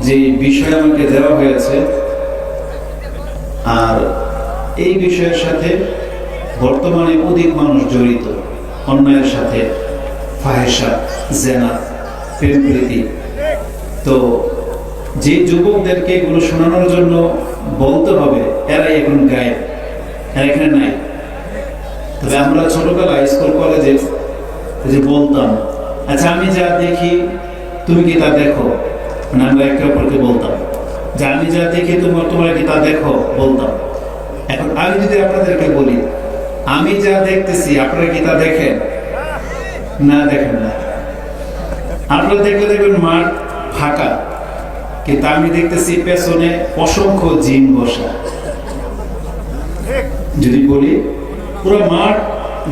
যে বিষয় আমাকে দেওয়া হয়েছে, আর এই বিষয়ের সাথে বর্তমানে অধিক মানুষ জড়িত, অন্যায়ের সাথে, ফাহেসা, জেনা, প্রেমপ্রীতি। তো যে যুবকদেরকে এগুলো শোনানোর জন্য বলতে হবে, এরাই এখন গায়েব, এরা এখানে নাই। তবে আমরা ছোটবেলায় স্কুল কলেজে যে বলতাম, আচ্ছা আমি যা দেখি তুমি কি তা দেখো, মানে আমরা একে অপরকে বলতাম যে আমি যা দেখি তোমরা কি তা দেখো, বলতাম। এখন আমি যদি আপনাদেরকে বলি আমি যা দেখতেছি আপনারা কি তা দেখেন? না, দেখেন না। আপনারা দেখলে দেখবেন মাঠ ফাঁকা, কিন্তু আমি দেখতেছি পেছনে অসংখ্য জিন বসা। যদি বলি পুরো মাঠ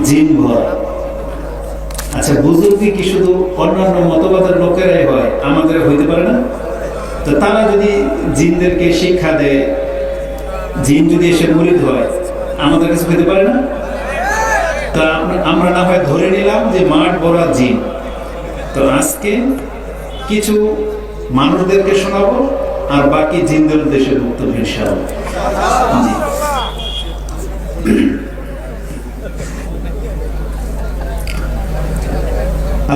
জিন ভরা। আচ্ছা, বুজুর্গি কি শুধু অন্যান্য মতবাদের লোকেরাই হয়, আমাদের হইতে পারে না? তো তারা যদি জিনদেরকে শিক্ষা দেয়, জিন যদি এসে মুরিদ হয়, আমাদের কাছে হইতে পারে না? তা আমরা না হয় ধরে নিলাম যে মাঠ ভরা জিন। তো আজকে কিছু মানুষদেরকে শোনাবো, আর বাকি জিনদের দেশে বক্তব্য ইনশাআল্লাহ।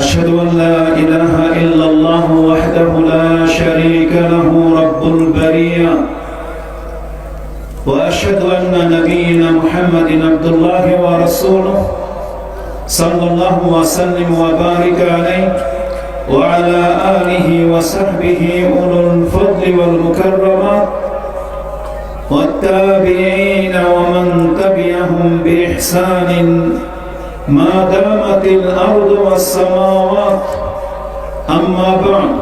أشهد أن لا إله إلا الله وحده لا شريك له رب البرية، وأشهد أن نبينا محمد عبد الله ورسوله صلى الله وسلم وبارك عليه وعلى آله وصحبه أولو الفضل والمكرمات والتابعين ومن تبعهم بإحسان ما دامت الأرض والسماوات. أما بعد،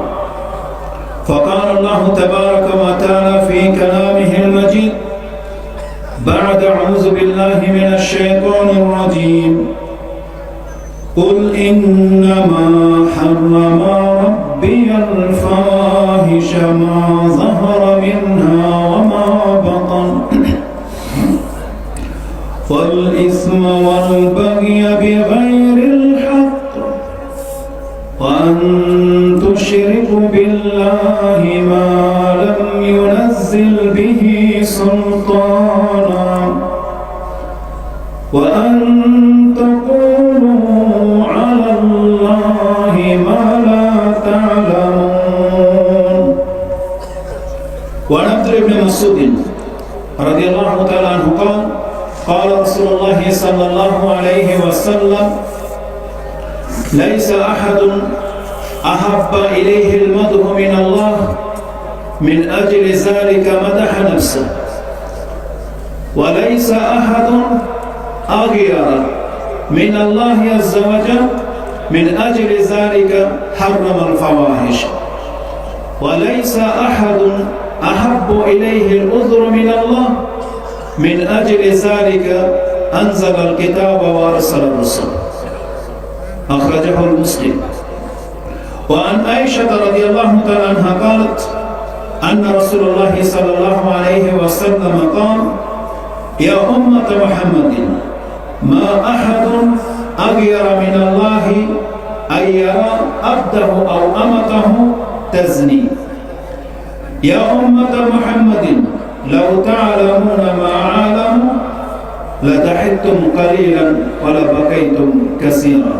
فقال الله تبارك وتعالى في كلامه المجيد بعد أعوذ بالله من الشيطان الرجيم: قل إنما حرم ربي الفواحش ما ظهر منها وما بطن والإثم والبغي بغير الحق وأن تشركوا بالله ما لم ينزل به سلطانا وأن تقولوا على الله ما لا تعلمون. وعن عبد الله بن مسعود رضي الله تعالى عنه قال: قال رسول الله صلى الله عليه وسلم: ليس أحد أحب إليه المدح من الله من أجل ذلك مدح نفسه، وليس أحد أغير من الله عز وجل من أجل ذلك حرم الفواحش، وليس أحد أحب إليه العذر من الله من أجل ذلك أنزل الكتاب وأرسل الرسل. أخرجه المسلم. وعن عائشة رضي الله تعالى عنها قالت أن رسول الله صلى الله عليه وسلم قال: يا أمة محمد ما أحد أغير من الله أن يرى عبده أو أمته تزني. يا أمة محمد لو تعلمون ما أعلم لضحكتم قليلا ولبكيتم كثيرا.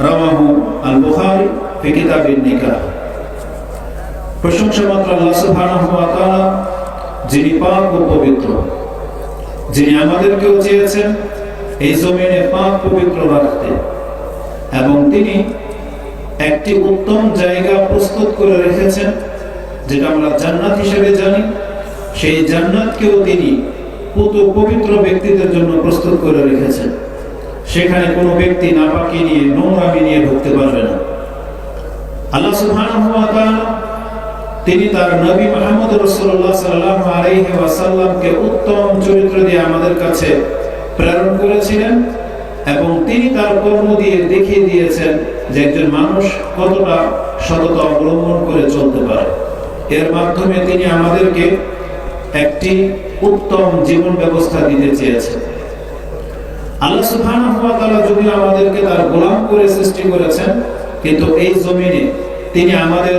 رواه البخاري في كتاب النكاح. প্রশংসা মাত্র আল্লাহ সুবহানাহু ওয়া তাআলা, যিনি পাক ও পবিত্র, যিনি আমাদেরকেও চেয়েছেন এই জমিনে পাক পবিত্র রাখতে, এবং তিনি একটি উত্তম জায়গা প্রস্তুত করে রেখেছেন যেটা আমরা জান্নাত হিসেবে জানি। সেই জান্নাতকেও তিনি পবিত্র ব্যক্তিদের জন্য প্রস্তুত করে রেখেছেন। সেখানে কোনো ব্যক্তি নাপাকি নিয়ে, নোংরামি নিয়ে ঢুকতে পারবে না। আল্লাহ সুবহানাহু ওয়া তাআলা তিনি তার নবী মুহাম্মদ রাসূলুল্লাহ সাল্লাল্লাহু আলাইহি ওয়াসাল্লামকে উত্তম চরিত্র দিয়ে আমাদের কাছে প্রেরণ করেছিলেন, এবং তিনি তার কর্ম দিয়ে দেখিয়ে দিয়েছেন যে একজন মানুষ কতটা সততা অবলম্বন করে চলতে পারে। এর মাধ্যমে তিনি আমাদেরকে একটি উত্তম জীবন ব্যবস্থা দিতে চেয়েছেন। আল্লাহ সুবহানাহু ওয়া তাআলা যদিও আমাদেরকে তার গোলাম করে সৃষ্টি করেছেন, কিন্তু এই জমিনে তিনি আমাদের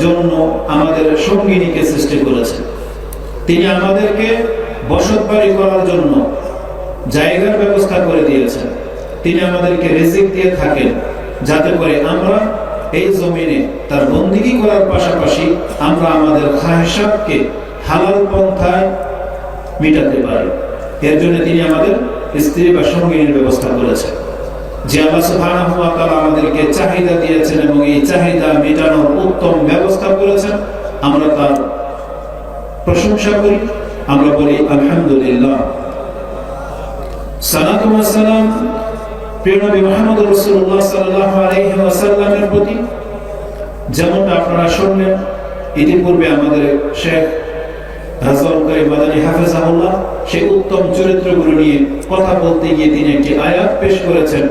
জন্য আমাদের সঙ্গিনীকে সৃষ্টি করেছেন। তিনি আমাদেরকে বসতবাড়ি করার জন্য জায়গার ব্যবস্থা করে দিয়েছেন। তিনি আমাদেরকে রিজিক দিয়ে থাকেন, যাতে করে আমরা এই জমিনে তার বন্দিগি করার পাশাপাশি আমরা আমাদের খায়সাতকে হালাল পন্থায় মিটাতে পারি। এর জন্য তিনি আমাদের স্ত্রী বা সঙ্গিনীর ব্যবস্থা করেছেন। যে আল্লাহ সুবহানাহু ওয়া তাআলা আমাদেরকে চাহিদা দিয়েছেন এবং এই চাহিদা মেটানোর উত্তম ব্যবস্থা করেছেন, আমরা তার প্রশংসা করি, আমরা বলি আলহামদুলিল্লাহ। সালাতু ওয়া সালাম প্রিয় নবী মুহাম্মদ রাসূলুল্লাহ সাল্লাল্লাহু আলাইহি ওয়াসাল্লামের প্রতি। যেমনটা আপনারা শুনলেন ইতিপূর্বে আমাদের শেখ রাজউল করিম মাদানী হাফেজাহুল্লাহ সেই উত্তম চরিত্রগুলো নিয়ে কথা বলতে গিয়ে তিনি একটি আয়াত পেশ করেছেন,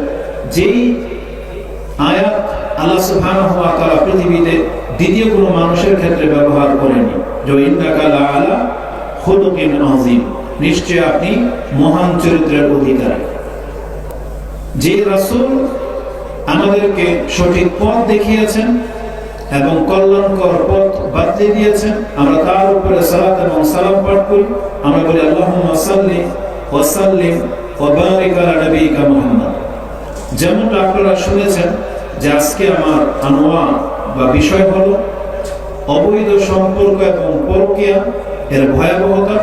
যেই আয়াত আল্লাহ সুবহানাহু ওয়া তাআলা পৃথিবীতে দ্বিতীয় কোনো মানুষের ক্ষেত্রে ব্যবহার করেননি। যে ইন্নাকা লাআলা খুলুকিন আযীম, নিশ্চয় আপনি মহান চরিত্রের অধিকারী। যে রাসূল আমাদেরকে সঠিক পথ দেখিয়েছেন এবং কল্যাণকর পথ বাতলে দিয়েছেন, আমরা তার উপরে সালাত এবং সালাম পাঠ করি। আমরা বলি আল্লাহুম্মা সাল্লি ওয়া সাল্লিম ওয়া বারিক আলা নবিয়িকা মুহাম্মদ। যেমনটা আপনারা শুনেছেন যে আজকে আমার আনওয়ান বা বিষয় হলো অবৈধ সম্পর্ক এবং পরকীয়া এর ভয়াবহতা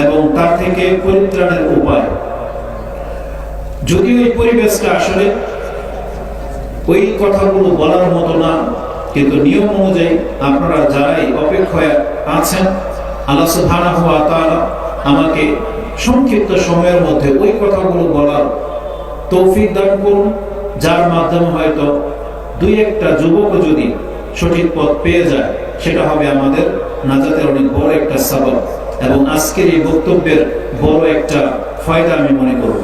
এবং তা থেকে পরিত্রাণের উপায়। যদিও এই পরিবেশটা আসলে ওই কথাগুলো বলার মতো না, কিন্তু নিয়ম অনুযায়ী আপনারা যারাই অপেক্ষায় আছেন, আল্লাহ সুবহানাহু ওয়া তাআলা আমাকে সংক্ষিপ্ত সময়ের মধ্যে ওই কথাগুলো বলার তৌফিক দান করুন, যার মাধ্যমে হয়তো দুই একটা যুবক যদি সঠিক পথ পেয়ে যায়, সেটা হবে আমাদের নাজাতের অনেক বড় একটা সাবাব এবং আজকের এই বক্তব্যের বড় একটা ফায়দা আমি মনে করব।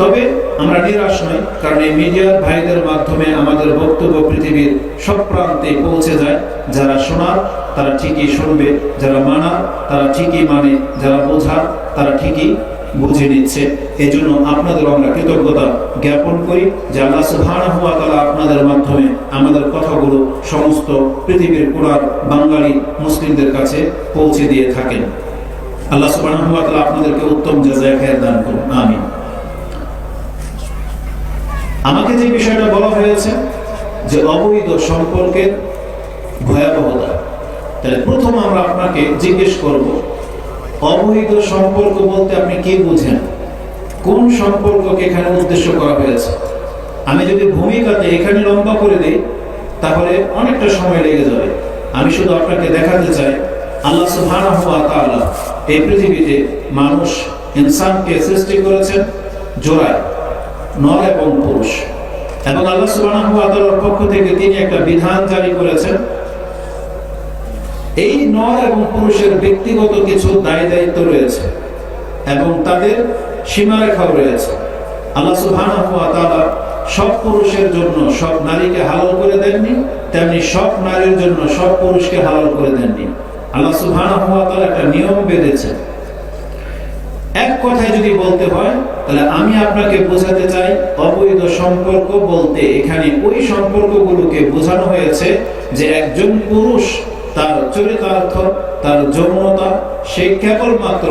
তবে আমরা নিরাশ নই, কারণ এই মিডিয়ার ভাইদের মাধ্যমে আমাদের বক্তব্য পৃথিবীর সব প্রান্তে পৌঁছে যায়। যারা শোনার তারা ঠিকই শুনবে, যারা মানার তারা ঠিকই মানে, যারা বোঝার তারা ঠিকই বুঝে নিচ্ছে। এই জন্য আপনাদের আমরা কৃতজ্ঞতা জ্ঞাপন করি যে আল্লাহ সুবহানাহু ওয়া তাআলা আপনাদের মাধ্যমে আমাদের কথাগুলো সমস্ত পৃথিবীর পুরার বাঙালি মুসলিমদের কাছে পৌঁছে দিয়ে থাকেন। আল্লাহ সুবহানাহু ওয়া তাআলা আপনাদেরকে উত্তম জাযায়ে খায়র দান করুন, আমিন। আমাকে যে বিষয়টা বলা হয়েছে যে অবৈধ সম্পর্কের ভয়াবহতা, তাহলে প্রথম আমরা আপনাকে জিজ্ঞেস করব, অবৈধ সম্পর্ক বলতে আপনি কি বুঝেন? কোন সম্পর্ককে এখানে উদ্দেশ্য করা হয়েছে? আমি যদি ভূমিকাতে এখানে লম্বা করে দিই তাহলে অনেকটা সময় লেগে যাবে। আমি শুধু আপনাকে দেখাতে চাই আল্লাহ সুবহানাহু ওয়া তাআলা এই পৃথিবীতে মানুষ ইনসানকে সৃষ্টি করেছেন জোড়ায়, নর এবং পুরুষ, এবং আল্লাহ সুবহানাহু ওয়া তাআলার পক্ষ থেকে তিনি একটা বিধান জারি করেছেন। এই নর এবং পুরুষের ব্যক্তিগত কিছু দায় দায়িত্ব রয়েছে এবং তাদের সীমারেখাও রয়েছে। আল্লাহ সুবহানাহু ওয়া তাআলা সব পুরুষের জন্য সব নারীকে হালাল করে দেননি, তেমনি সব নারীর জন্য সব পুরুষকে হালাল করে দেননি। আল্লাহ সুবহানাহু ওয়া তাআলা একটা নিয়ম বেঁধেছেন। এক কথায় যদি বলতে হয় তাহলে আমি আপনাকে বোঝাতে চাই, অবৈধ সম্পর্ক বলতে এখানে ওই সম্পর্কগুলোকে বোঝানো হয়েছে যে একজন পুরুষ তার চরিতার্থ, তার যৌনতা সে কেবলমাত্র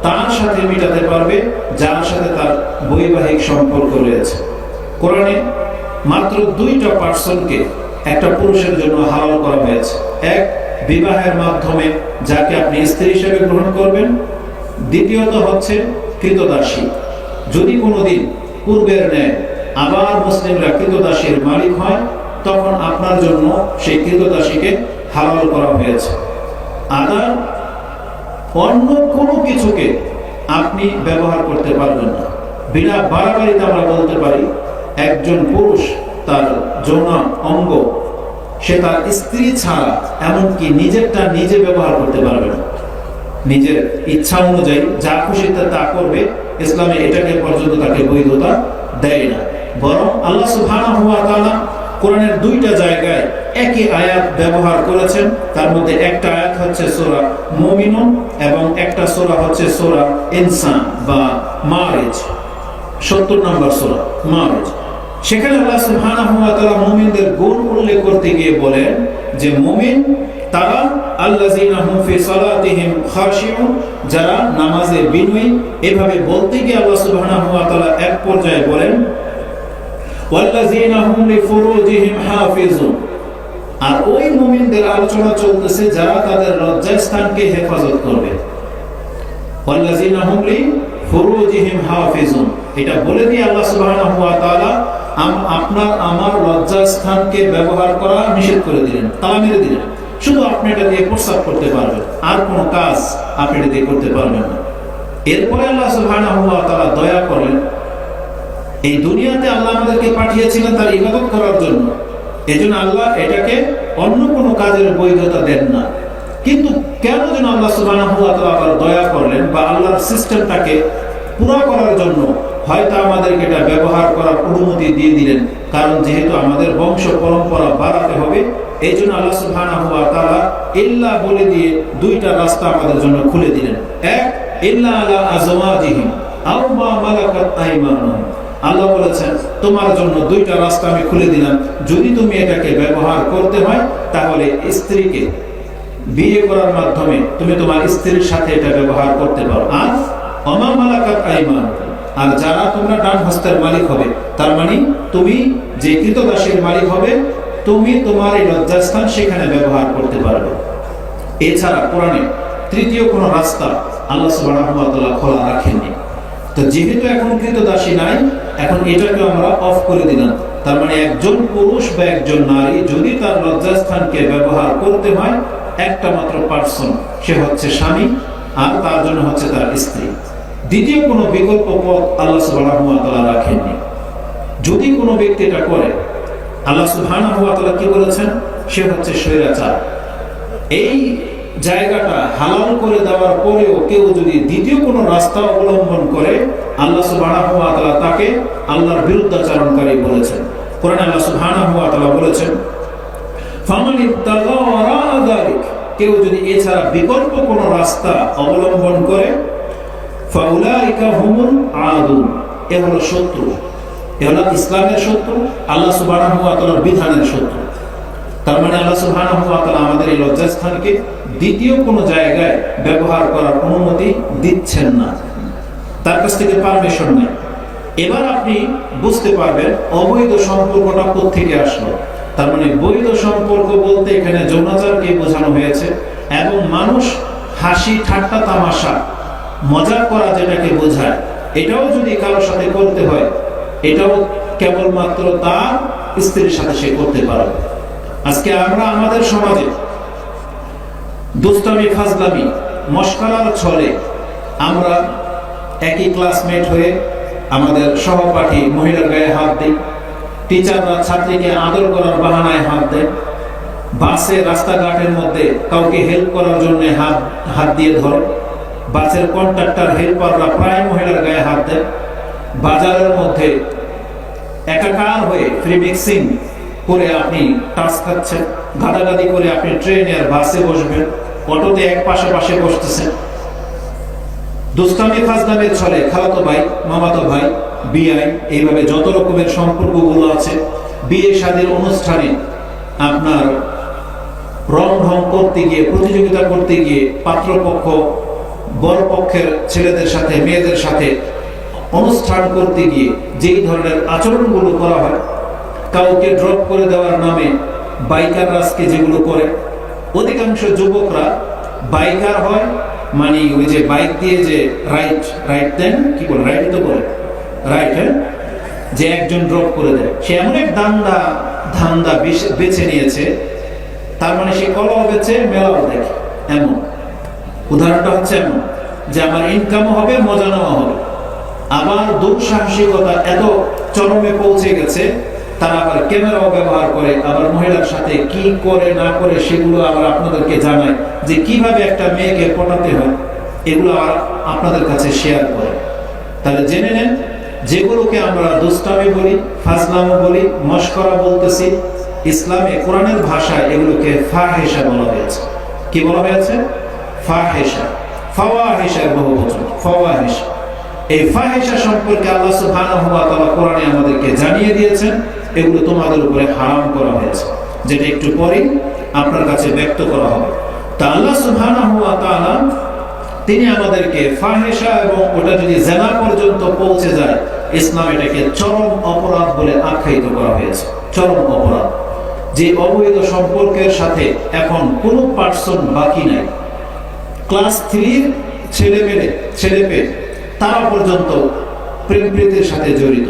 তার সাথে মেটাতে পারবে যার সাথে তার বৈবাহিক সম্পর্ক রয়েছে। কোরআনে মাত্র দুইটা পার্সনকে একটা পুরুষের জন্য হালাল করা হয়েছে। এক, বিবাহের মাধ্যমে যাকে আপনি স্ত্রী হিসেবে গ্রহণ করবেন। দ্বিতীয়ত হচ্ছে কৃতদাসী। যদি কোনোদিন পূর্বের ন্যায় আবার মুসলিমরা কৃতদাসীর মালিক হয়, তখন আপনার জন্য সেই কৃতদাসীকে হালাল করা হয়েছে। আদার অন্য কোনো কিছুকে আপনি ব্যবহার করতে পারবেন না। বিনা বাড়াবাড়িতে আমরা বলতে পারি একজন পুরুষ তার যৌন অঙ্গ সে তার স্ত্রী ছাড়া এমনকি নিজেরটা নিজে ব্যবহার করতে পারবে না। নিজের ইচ্ছা অনুযায়ী যা খুশি তা করবে, ইসলামে এটাকে পর্যন্ত তাকে বৈধতা দেয় না। বরং আল্লাহ সুবহানাহু ওয়া তাআলা কোরআনের দুইটা জায়গায় একই আয়াত ব্যবহার করেছেন। তার মধ্যে একটা আয়াত হচ্ছে সূরা মুমিনুন এবং একটা সূরা হচ্ছে সূরা ইনসান বা মারিজ, 70 নম্বর সূরা মারিজ। সেখানে আল্লাহ সুবহানাহু ওয়া তাআলা মুমিনদের গুণ উল্লেখ করতে গিয়ে বলেন যে মুমিন তারা আল্লাযীনা হুম ফি সালাতিহিম খাশিউন, যারা নামাজে বিনয়ী। এভাবে বলতে গিয়ে আল্লাহ সুবহানাহু ওয়া তাআলা এক পর্যায়ে বলেন ওয়াল্লাযীনা হুম লিফুরুজিহিম হাফিজুন, আর ওই মুমিনদের আলোচনা চলতেছে যারা তাদের লজ্জাস্থানকে হেফাজত করবে। ওয়াল্লাযীনা হুম লিফুরুজিহিম হাফিজুন, এটা বলে দিয়ে আল্লাহ সুবহানাহু ওয়া তাআলা আপনার আমার লজ্জাস্থানকে ব্যবহার করা নিষেধ করে দিলেন, তালা মেরে দিলেন। শুধু আপনি এটা দিয়ে প্রস্রাব করতে পারবেন, আর কোনো কাজ আপনি এটা দিয়ে করতে পারবেন না। এরপরে আল্লাহ সুবহানাহু ওয়া তাআলা দয়া করলেন, এই দুনিয়াতে আল্লাহ আমাদেরকে পাঠিয়েছিলেন তার ইবাদত করার জন্য, এজন্য আল্লাহ এটাকে অন্য কোনো কাজের বৈধতা দেন না। কিন্তু কেন যেন আল্লাহ সুবহানাহু ওয়া তাআলা আবার দয়া করলেন বা আল্লাহর সিস্টেমটাকে পুরা করার জন্য হয়তো আমাদেরকে এটা ব্যবহার করার অনুমতি দিয়ে দিলেন, কারণ যেহেতু আমাদের বংশ পরম্পরা বাড়াতে হবে, এই জন্য আল্লাহ সুবহানাহু ওয়া তাআলা ইল্লা বলে দিয়ে দুইটা রাস্তা আমাদের জন্য খুলে দিলেন। এক, ইল্লা আলা আজওয়াজিহিম আও মা মালাকাত আইমানুহুম, আল্লাহ বলেছেন তোমার জন্য দুইটা রাস্তা আমি খুলে দিলাম, যদি তুমি এটাকে ব্যবহার করতে হয় তাহলে স্ত্রীকে বিয়ে করার মাধ্যমে তুমি তোমার স্ত্রীর সাথে এটা ব্যবহার করতে পারো। আর অমা মালাকাত আইমানুহুম, আর যারা তোমরা ডান হস্তের মালিক হবে, তার মানে তুমি যে কৃতদাসীর মালিক হবে, তুমি তোমার এই লজ্জাস্থান সেখানে ব্যবহার করতে পারবে। এছাড়া কোরআনে তৃতীয় কোনো রাস্তা আল্লাহ সুবহানাহু ওয়া তাআলা খোলা রাখেননি। তো যেহেতু এখন কৃতদাসী নাই, এখন এটাকে আমরা অফ করে দিলাম। তার মানে একজন পুরুষ বা একজন নারী যদি তার লজ্জাস্থানকে ব্যবহার করতে হয়, একটা মাত্র পার্সন, সে হচ্ছে স্বামী, আর তার জন্য হচ্ছে তার স্ত্রী। দ্বিতীয় কোনো বিকল্প পথ আল্লাহ সুবহানাহু ওয়া তাআলা রাখেননি। যদি কোনো ব্যক্তি এটা করে, আল্লাহ সুবহানাহু ওয়া তাআলা কি বলেছেন, সে হচ্ছে স্বৈরাচার। এই জায়গাটা হালাল করে দেওয়ার পরেও কেউ যদি দ্বিতীয় কোনো রাস্তা অবলম্বন করে, আল্লাহ সুবহানাহু ওয়া তাআলা তাকে আল্লাহর বিরুদ্ধাচরণকারী বলেছেন। কোরআনে আল্লাহ সুবহানাহু ওয়া তাআলা বলেছেন ফামান ইবতাগা ওয়ারা যালিক, কেউ যদি এছাড়া বিকল্প কোনো রাস্তা অবলম্বন করে, ফাউলাইকা হুমুল আদুন, এ হলো শত্রু, এ হলো ইসলামের শত্রু, আল্লাহ সুবহানাহু ওয়া তাআলার বিধানের শত্রু। তার মানে আল্লাহ সুবহানাহু ওয়া তাআলা আমাদের এই লজ্জাস্থানকে দ্বিতীয় কোনো জায়গায় ব্যবহার করার অনুমতি দিচ্ছেন না, তার কাছ থেকে পারমিশন নেই। এবার আপনি বুঝতে পারবেন অবৈধ সম্পর্কটা কোত্থেকে আসলো। তার মানে বৈধ সম্পর্ক বলতে এখানে যৌনাচারকে বোঝানো হয়েছে, এবং মানুষ হাসি ঠাট্টা তামাশা মজা করা যেটাকে বোঝায়, এটাও যদি কারোর সাথে করতে হয়, এটাও কেবলমাত্র তার স্ত্রীর সাথে সে করতে পারবে। আজকে আমরা আমাদের সমাজে দুষ্টামি ফাজলামি মশকরার ছলে আমরা একই ক্লাসমেট হয়ে আমাদের সহপাঠী মহিলার গায়ে হাত দিই, টিচাররা ছাত্রীকে আদর করার বাহানায় হাত দেয়, বাসে রাস্তাঘাটের মধ্যে কাউকে হেল্প করার জন্য হাত দিয়ে ধরে, বাসের কন্ট্রাক্টর হেল্পাররা প্রায় মহিলার গায়ে হাত দেয়, বাজারের মধ্যে একাকার হয়ে ফ্রি মিক্সিং করে আপনি টাচ খাচ্ছেন, গাদাগাদি করে আপনি ট্রেনে আর বাসে বসবেন, অটোতে এক পাশে বসতেছেন। দুষ্টামি ফাজলামের ছলে খালাতো ভাই, মামাতো ভাই, বিয়াই, এইভাবে যত রকমের সম্পর্কগুলো আছে, বিয়ে শাদীর অনুষ্ঠানে আপনার রং ঢং করতে গিয়ে, প্রতিযোগিতা করতে গিয়ে পাত্রপক্ষ বড় পক্ষের ছেলেদের সাথে মেয়েদের সাথে অনুষ্ঠান করতে গিয়ে যেই ধরনের আচরণগুলো করা হয়, কাউকে ড্রপ করে দেওয়ার নামে বাইকাররা আজকে যেগুলো করে, অধিকাংশ যুবকরা বাইকার হয়, মানে ওই যে বাইক দিয়ে যে রাইট দেন, কি বলে রাইট তো বলে রাইট, হ্যাঁ, যে একজন ড্রপ করে দেয়, সে এমন এক ধান্দা বেছে নিয়েছে, তার মানে সে কলাও বেছে মেলাও দেখে। এমন উদাহরণটা হচ্ছে এমন যে আমার ইনকামও হবে, মজা নেওয়া হবে। আবার দুঃসাহসিকতা এত চরমে পৌঁছে গেছে, তারা আবার ক্যামেরাও ব্যবহার করে, আবার মহিলার সাথে কি করে না করে সেগুলো আবার আপনাদেরকে জানায়, যে কিভাবে একটা মেয়েকে পটাতে হয়, এগুলো আবার আপনাদের কাছে শেয়ার করে। তাহলে জেনে নেন, যেগুলোকে আমরা দুষ্টামি বলি, ফাজলামো বলি, মশকরা বলতেছি, ইসলামে কোরআনের ভাষায় এগুলোকে ফাহেশা বলা হয়েছে। কি বলা হয়েছে? ফাহেশা। ফাওয়াহিশের বহুবচন ফাওয়াহিশ। এই ফাহিশা সম্পর্কে আল্লাহ সুবহানাহু ওয়া তাআলা কোরআনে আমাদেরকে জানিয়ে দিয়েছেন, এগুলো তোমাদের উপরে হারাম করা হয়েছে, যেটা একটু পরেই আপনার কাছে ব্যক্ত করা হবে। তা আল্লাহ সুবহানাহু ওয়া তাআলা তিনি আমাদেরকে ফাহিশা এবং ওটা যদি জিনা পর্যন্ত পৌঁছে যায়, ইসলাম এটাকে চরম অপরাধ বলে আখ্যায়িত করা হয়েছে। চরম অপরাধ, যে অবৈধ সম্পর্কের সাথে এখন কোনো পার্সন বাকি নাই। ক্লাস 3 ছেলেপেলে তারা পর্যন্ত প্রেম প্রীতির সাথে জড়িত।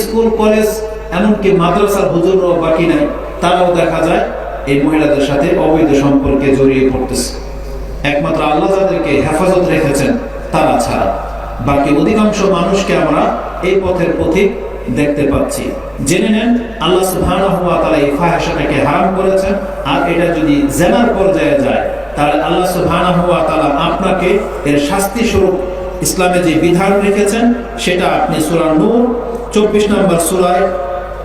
স্কুল কলেজ এমনকি মাদ্রাসার হুজুররাও বাকি নাই, তারাও দেখা যায় এই মহিলাদের সাথে অবৈধ সম্পর্কে জড়িয়ে পড়তেছে। একমাত্র আল্লাহ যাদেরকে হেফাজত রেখেছেন তারা ছাড়া বাকি অধিকাংশ মানুষকে আমরা এই পথের পথিক দেখতে পাচ্ছি। জেনে নেন, আল্লাহ সুবহানাহু ওয়া তাআলা এই ফাহিশাটাকে হারাম করেছেন। আর এটা যদি জিনার পর্যায়ে যায়, তাহলে আল্লাহ সুবহানাহু ওয়া তাআলা আপনাকে এর শাস্তি স্বরূপ ইসলামে যে বিধান রেখেছেন সেটা আপনি সূরা নূর 24 নম্বর সূরায়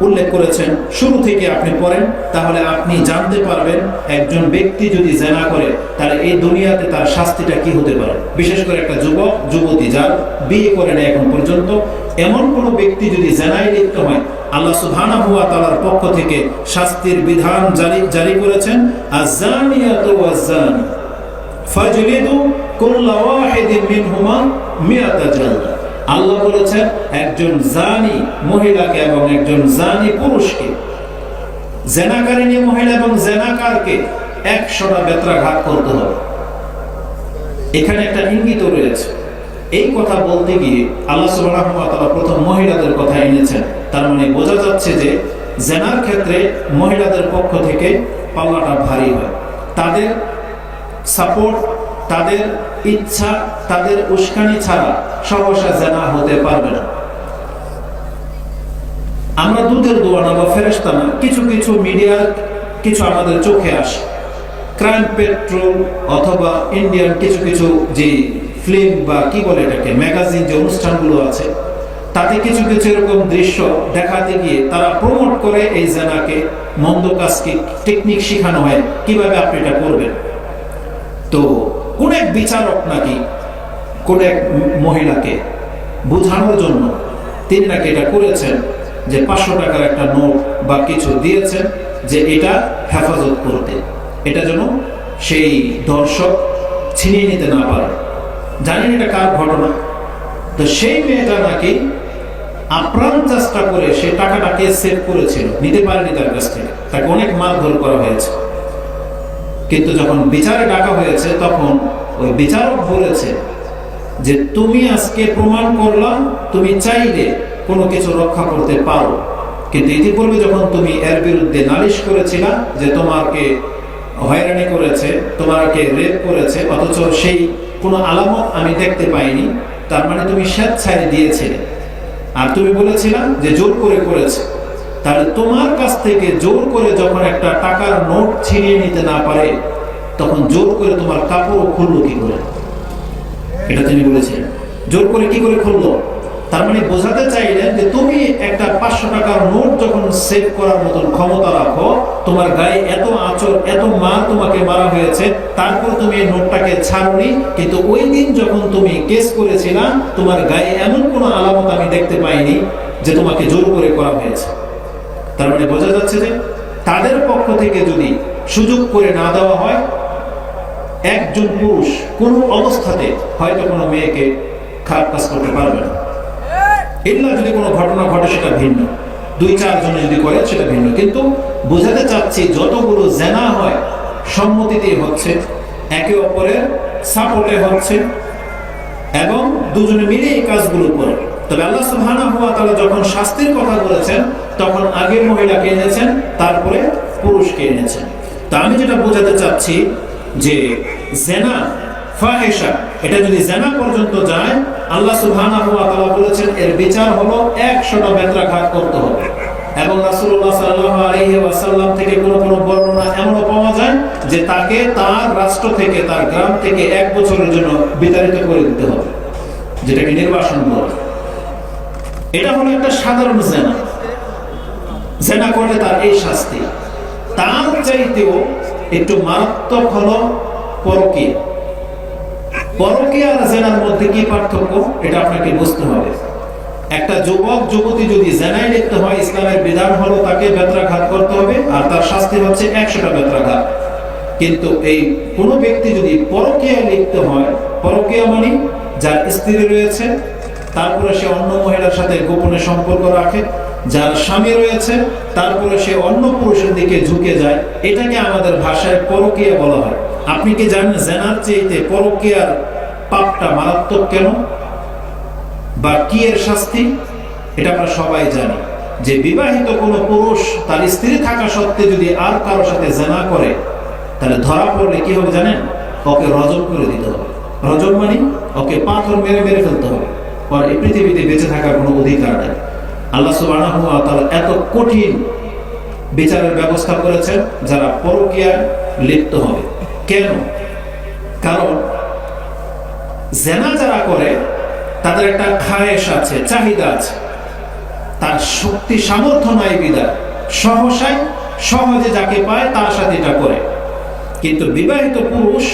উল্লেখ করেছেন। শুরু থেকে আপনি পড়েন, তাহলে আপনি জানতে পারবেন একজন ব্যক্তি যদি জিনা করে তাহলে এই দুনিয়াতে তার শাস্তিটা কি হতে পারে। বিশেষ করে একটা যুবক যুবতী যার বিয়ে করে না এখন পর্যন্ত, এমন কোন ব্যক্তি যদি জিনায় লিপ্ত হয়, আল্লাহ সুবহানাহু ওয়া তাআলার পক্ষ থেকে শাস্তির বিধান জারি করেছেন, আয-যানিয়াতু ওয়াজ-যানি ফাজলিদু কুল্লা ওয়াহিদিন মিনহুমা মিআতা জালদা। আল্লাহ বলেছেন একজন জানি মহিলাকে এবং একজন জানি পুরুষকে, জিনাকারিনী মহিলা এবং জিনাকারকে 100টা বেত্রাঘাত করতে হবে। এখানে একটা ইঙ্গিত রয়েছে। এই কথা বলতে গিয়ে আল্লাহ সুবহানাহু ওয়া তাআলা প্রথম মহিলাদের কথা এনেছেন। তার মানে বোঝা যাচ্ছে যে জিনার ক্ষেত্রে মহিলাদের পক্ষ থেকে পাল্লাটা ভারী হয়। তাদের সাপোর্ট, তাদের ইচ্ছা, তাদের উস্কানি ছাড়া সহসা জিনা হতে পারবে না। আমরা দুধের দোয়ানা বা ফেরেশতা না, কিছু কিছু মিডিয়ার কিছু আমাদের চোখে আসে। ক্রাইম পেট্রোল অথবা ইন্ডিয়ান কিছু কিছু যে ফিল্ম বা কি বলে এটাকে ম্যাগাজিন যে অনুষ্ঠানগুলো আছে, তাতে কিছু কিছু এরকম দৃশ্য দেখাতে গিয়ে তারা প্রমোট করে এই জিনাকে, মন্দ কাজকে টেকনিক শেখানো হয় কিভাবে আপনি এটা করবেন। তো কোন এক বিচারক নাকি কোন এক মহিলাকে বোঝানোর জন্য তিনি নাকি এটা করেছেন যে 500 টাকার একটা নোট বা কিছু দিয়েছেন যে এটা হেফাজত করতে, এটা যেন সেই দর্শক ছিনিয়ে নিতে না পারে। জানেন এটা কার ঘটনা? তো সেই মেয়েটা নাকি আপ্রাণ চেষ্টা করে সে টাকাটাকে সেভ করেছিল, নিতে পারেনি তার কাছ থেকে, তাকে অনেক মারধর করা হয়েছে। কিন্তু যখন বিচারে ডাকা হয়েছে তখন ওই বিচারক বলেছে যে তুমি আজকে প্রমাণ করলাম তুমি চাইলে কোনো কিছু রক্ষা করতে পারো, কিন্তু ইতিপূর্বে যখন তুমি এর বিরুদ্ধে নালিশ করেছিলা যে তোমাকে হয়রানি করেছে, তোমাকে রেপ করেছে, অথচ সেই কোনো আলামত আমি দেখতে পাইনি, তার মানে তুমি স্বেচ্ছায় দিয়েছিলে। আর তুমি বলেছিলা যে জোর করে করেছে, তাহলে তোমার কাছ থেকে জোর করে যখন একটা টাকার নোট ছিনিয়ে নিতে না পারে, তখন জোর করে তোমার কাপড় খুললো কি করে? এটা তিনি বলেছেন জোর করে কি করে খুললো। তার মানে বোঝাতে চাইলেন যে তুমি একটা 500 টাকার নোট যখন সেভ করার মতন ক্ষমতা রাখো, তোমার গায়ে এত আঁচড় এত মার তোমাকে মারা হয়েছে, তারপর তুমি এই নোটটাকে ছাড়নি, কিন্তু ওই দিন যখন তুমি কেস করেছিলা তোমার গায়ে এমন কোনো আলামত আমি দেখতে পাইনি যে তোমাকে জোর করে করা হয়েছে। তার মানে বোঝা যাচ্ছে যে তাদের পক্ষ থেকে যদি সুযোগ করে না দেওয়া হয়, একজন পুরুষ কোনো অবস্থাতে হয়তো কোনো মেয়েকে খারাপ কাজ করতে পারবে না। এগুলা যদি কোনো ঘটনা ঘটে সেটা ভিন্ন, 2-4 জন যদি করে সেটা ভিন্ন, কিন্তু বোঝাতে চাচ্ছি যতগুলো জিনা হয় সম্মতিতে হচ্ছে, একে অপরের সাপোর্টে হচ্ছে এবং দুজনে মিলে এই কাজগুলো করে। তবে আল্লাহ সুবহানাহু ওয়া তাআলা যখন শাস্তির কথা বলেছেন তখন আগে মহিলাকে এনেছেন, তারপরে পুরুষকে এনেছেন। তা আমি যেটা বোঝাতে চাচ্ছি যে জিনা ফাহিশা এটা যদি জিনা পর্যন্ত যায়, আল্লাহ সুবহানাহু ওয়া তাআলা বলেছেন এর বিচার হলো 100টা বেত্রাঘাত করতে হবে। এবং রাসূলুল্লাহ সাল্লাল্লাহু আলাইহি ওয়াসাল্লাম থেকে কোনো বর্ণনা এমনও পাওয়া যায় যে তাকে তার রাষ্ট্র থেকে, তার গ্রাম থেকে 1 বছরের জন্য বিতাড়িত করে দিতে হবে, যেটাকে নির্বাসন বলে। এটা হলো একটা সাধারণ জিনা। জিনা করলে তার এই শাস্তি। তার চাইতেও একটু মারাত্মক হলো পরকীয়া। পরকীয়া আর জেনার মধ্যে কি পার্থক্য এটা আপনাকে বুঝতে হবে। একটা যুবক যুবতী যদি জেনায় লিপ্ত হয়, ইসলামের বিধান হলো তাকে বেত্রাঘাত করতে হবে, আর তার শাস্তি হচ্ছে 100টা বেত্রাঘাত। কিন্তু এই কোন ব্যক্তি যদি পরকীয়ায় লিপ্ত হয়, পরকীয়া মানে যার স্ত্রী রয়েছে তারপরে সে অন্য মহিলার সাথে গোপনে সম্পর্ক রাখে, যার স্বামী রয়েছে তারপরে সে অন্য পুরুষের দিকে ঝুঁকে যায়, এটাকে আমাদের ভাষায় পরকীয়া বলা হয়। আপনি কি জানেন জেনার চেয়ে পরকীয়ার পাপটা মারাত্মক কেন, বা কি এর শাস্তি? এটা আমরা সবাই জানি যে বিবাহিত কোনো পুরুষ তার স্ত্রী থাকা সত্ত্বে যদি আর কারো সাথে জেনা করে, তাহলে ধরা পড়লে কি হবে জানেন? ওকে রজম করে দিতে হবে। রজম মানে ওকে পাথর মেরে মেরে ফেলতে হবে, আর এই পৃথিবীতে বেঁচে থাকার কোনো অধিকার নেই। আল্লাহ সুবহানাহু ওয়া তাআলা এত কঠিন বিচারের ব্যবস্থা করেছেন যারা পরকীয়ায় লিপ্ত হবে। কেন? কারণ জেনা যারা করে তাদের একটা খায়েশ আছে, চাহিদা আছে, তার শক্তি সামর্থ্য নাই বিধায় সহজে যাকে পায় তার সাথে এটা করে। কিন্তু বিবাহিত পুরুষ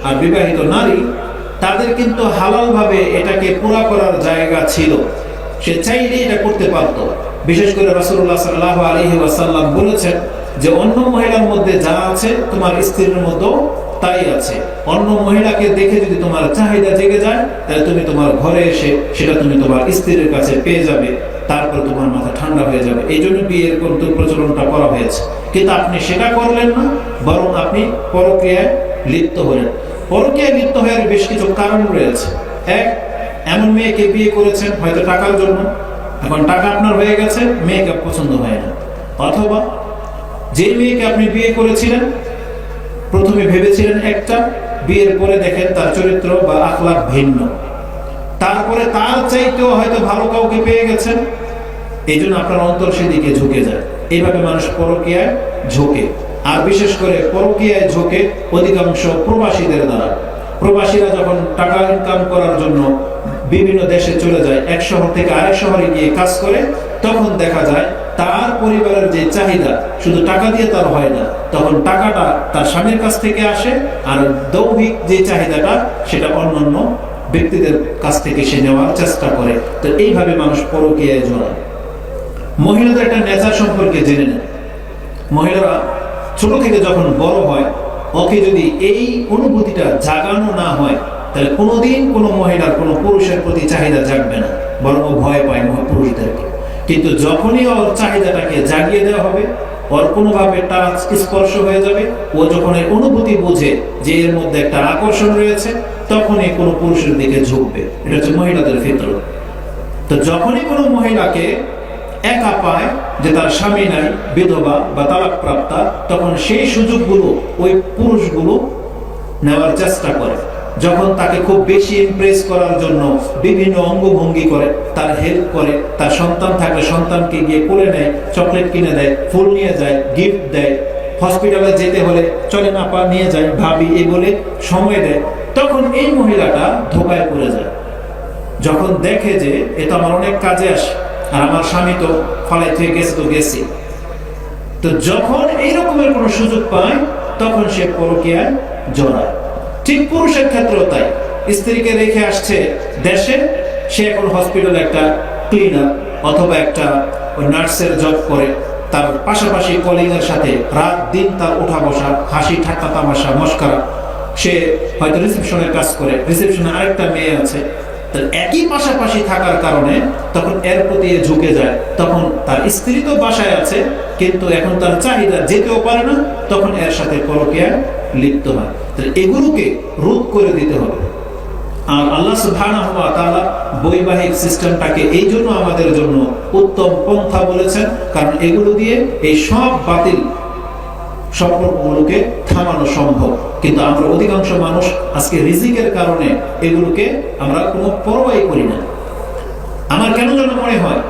আর বিবাহিত নারী তাদের কিন্তু হালাল ভাবে এটাকে পুরা করার জায়গা ছিল, সে চাইলে এটা করতে পারত। বিশেষ করে রাসূলুল্লাহ সাল্লাল্লাহু আলাইহি ওয়াসাল্লাম বলেছেন যে অন্য মহিলার মধ্যে যা আছে তোমার স্ত্রীর মধ্যেও তাই আছে। অন্য মহিলাকে দেখে যদি তোমার চাহিদা জেগে যায়, তাহলে তুমি তোমার ঘরে এসে সেটা তুমি তোমার স্ত্রীর কাছে পেয়ে যাবে, তারপর তোমার মাথা ঠান্ডা হয়ে যাবে। এই জন্য বিয়ের কিন্তু প্রচলনটা করা হয়েছে। কিন্তু আপনি সেটা করলেন না, বরং আপনি পরকীয়ায় লিপ্ত হলেন। পরকীয়ায় লিপ্ত হওয়ার বেশ কিছু কারণ রয়েছে। এক, এমন মেয়েকে বিয়ে করেছেন হয়তো টাকার জন্য, এখন টাকা আপনার হয়ে গেছে, মেয়েকে পছন্দ হয় না। অথবা যে মেয়েকে আপনি বিয়ে করেছিলেন প্রথমে ভেবেছিলেন একটা, বিয়ের পরে দেখেন তার চরিত্র বা আখলাক ভিন্ন, তারপরে তার চাইতেও হয়তো ভালো কাউকে পেয়ে গেছেন, এই জন্য আপনার অন্তর সেদিকে ঝুঁকে যায়। এইভাবে মানুষ পরকীয়ায় ঝোঁকে। আর বিশেষ করে পরকীয়ায় ঝোঁকে অধিকাংশ প্রবাসীদের দ্বারা। প্রবাসীরা যখন টাকা ইনকাম করার জন্য বিভিন্ন দেশে চলে যায়, এক শহর থেকে আরেক শহরে গিয়ে কাজ করে, তখন দেখা যায় তার পরিবারের যে চাহিদা শুধু টাকা দিয়ে তার হয় না, তখন টাকাটা তার স্বামীর কাছ থেকে আসে, আর দৈহিক যে চাহিদাটা সেটা অন্যান্য ব্যক্তিদের কাছ থেকে সে নেওয়ার চেষ্টা করে। তো এইভাবে মানুষ পরকীয়ায় জড়ায়। মহিলাদের একটা নেচার সম্পর্কে জেনে নেন। মহিলারা ছোট থেকে যখন বড় হয়, ওকে যদি এই অনুভূতিটা জাগানো না হয়, তাহলে কোনোদিন কোনো মহিলার কোনো পুরুষের প্রতি চাহিদা জাগবে না, বরং ও ভয় পায় পুরুষদেরকে। কিন্তু যখনই ওর চাহিদাটাকে জাগিয়ে দেওয়া হবে, ওর কোনোভাবে টাচ স্পর্শ হয়ে যাবে, ও যখন এই অনুভূতি বোঝে যে এর মধ্যে একটা আকর্ষণ রয়েছে, তখনই কোনো পুরুষের দিকে ঝুঁকবে। এটা হচ্ছে মহিলাদের ফিতরত। তো যখনই কোনো মহিলাকে একা পায় যে তার স্বামী নাই, বিধবা বা তালাক প্রাপ্তা, তখন সেই সুযোগগুলো ওই পুরুষগুলো নেওয়ার চেষ্টা করে। যখন তাকে খুব বেশি ইমপ্রেস করার জন্য বিভিন্ন অঙ্গভঙ্গি করে, তার হেল্প করে, তার সন্তান থাকলে সন্তানকে গিয়ে কোলে নেয়, চকলেট কিনে দেয়, ফুল নিয়ে যায়, গিফট দেয়, হসপিটালে যেতে হলে চলে না পা নিয়ে যায়, ভাবি এই বলে সময় দেয়, তখন এই মহিলাটা ধোকায় পড়ে যায়। যখন দেখে যে এটা আমার অনেক কাজে আসে, আর আমার স্বামী তো ফালাই থেকে গেছে, তো গেছি, তো যখন এই রকমের কোনো সুযোগ পায়, তখন সে পরকীয়ায় জড়ায়। ঠিক পুরুষের ক্ষেত্রেও তাই। স্ত্রীকে রেখে আসছে দেশে, সে এখন হসপিটালে একটা ক্লিনার অথবা একটা নার্সের জব করে, তার পাশাপাশি কলিং এর সাথে রাত দিন তার ওঠা বসা, হাসি ঠাট্টা তামাশা মস্করা। সে হয়তো রিসেপশনের কাজ করে, রিসেপশনে আরেকটা মেয়ে আছে, একই পাশাপাশি থাকার কারণে তখন এর প্রতি ঝুঁকে যায়। তখন তার স্ত্রী তো বাসায় আছে, কিন্তু এখন তার চাহিদা যেতেও পারে না, তখন এর সাথে পরকীয়ায় লিপ্ত হয়। এগুলোকে রোধ করে দিতে হবে। আর আল্লাহ সুবহানাহু ওয়া তাআলা বৈবাহিক সিস্টেমটাকে এই জন্য আমাদের জন্য উত্তম পন্থা বলেছেন, কারণ এগুলো দিয়ে এই সব বাতিল সম্পর্কগুলোকে থামানো সম্ভব। কিন্তু আমরা অধিকাংশ মানুষ আজকে রিজিকের কারণে এগুলোকে আমরা কোনো পরোয়াই করি না। আমার কেন যেন মনে হয়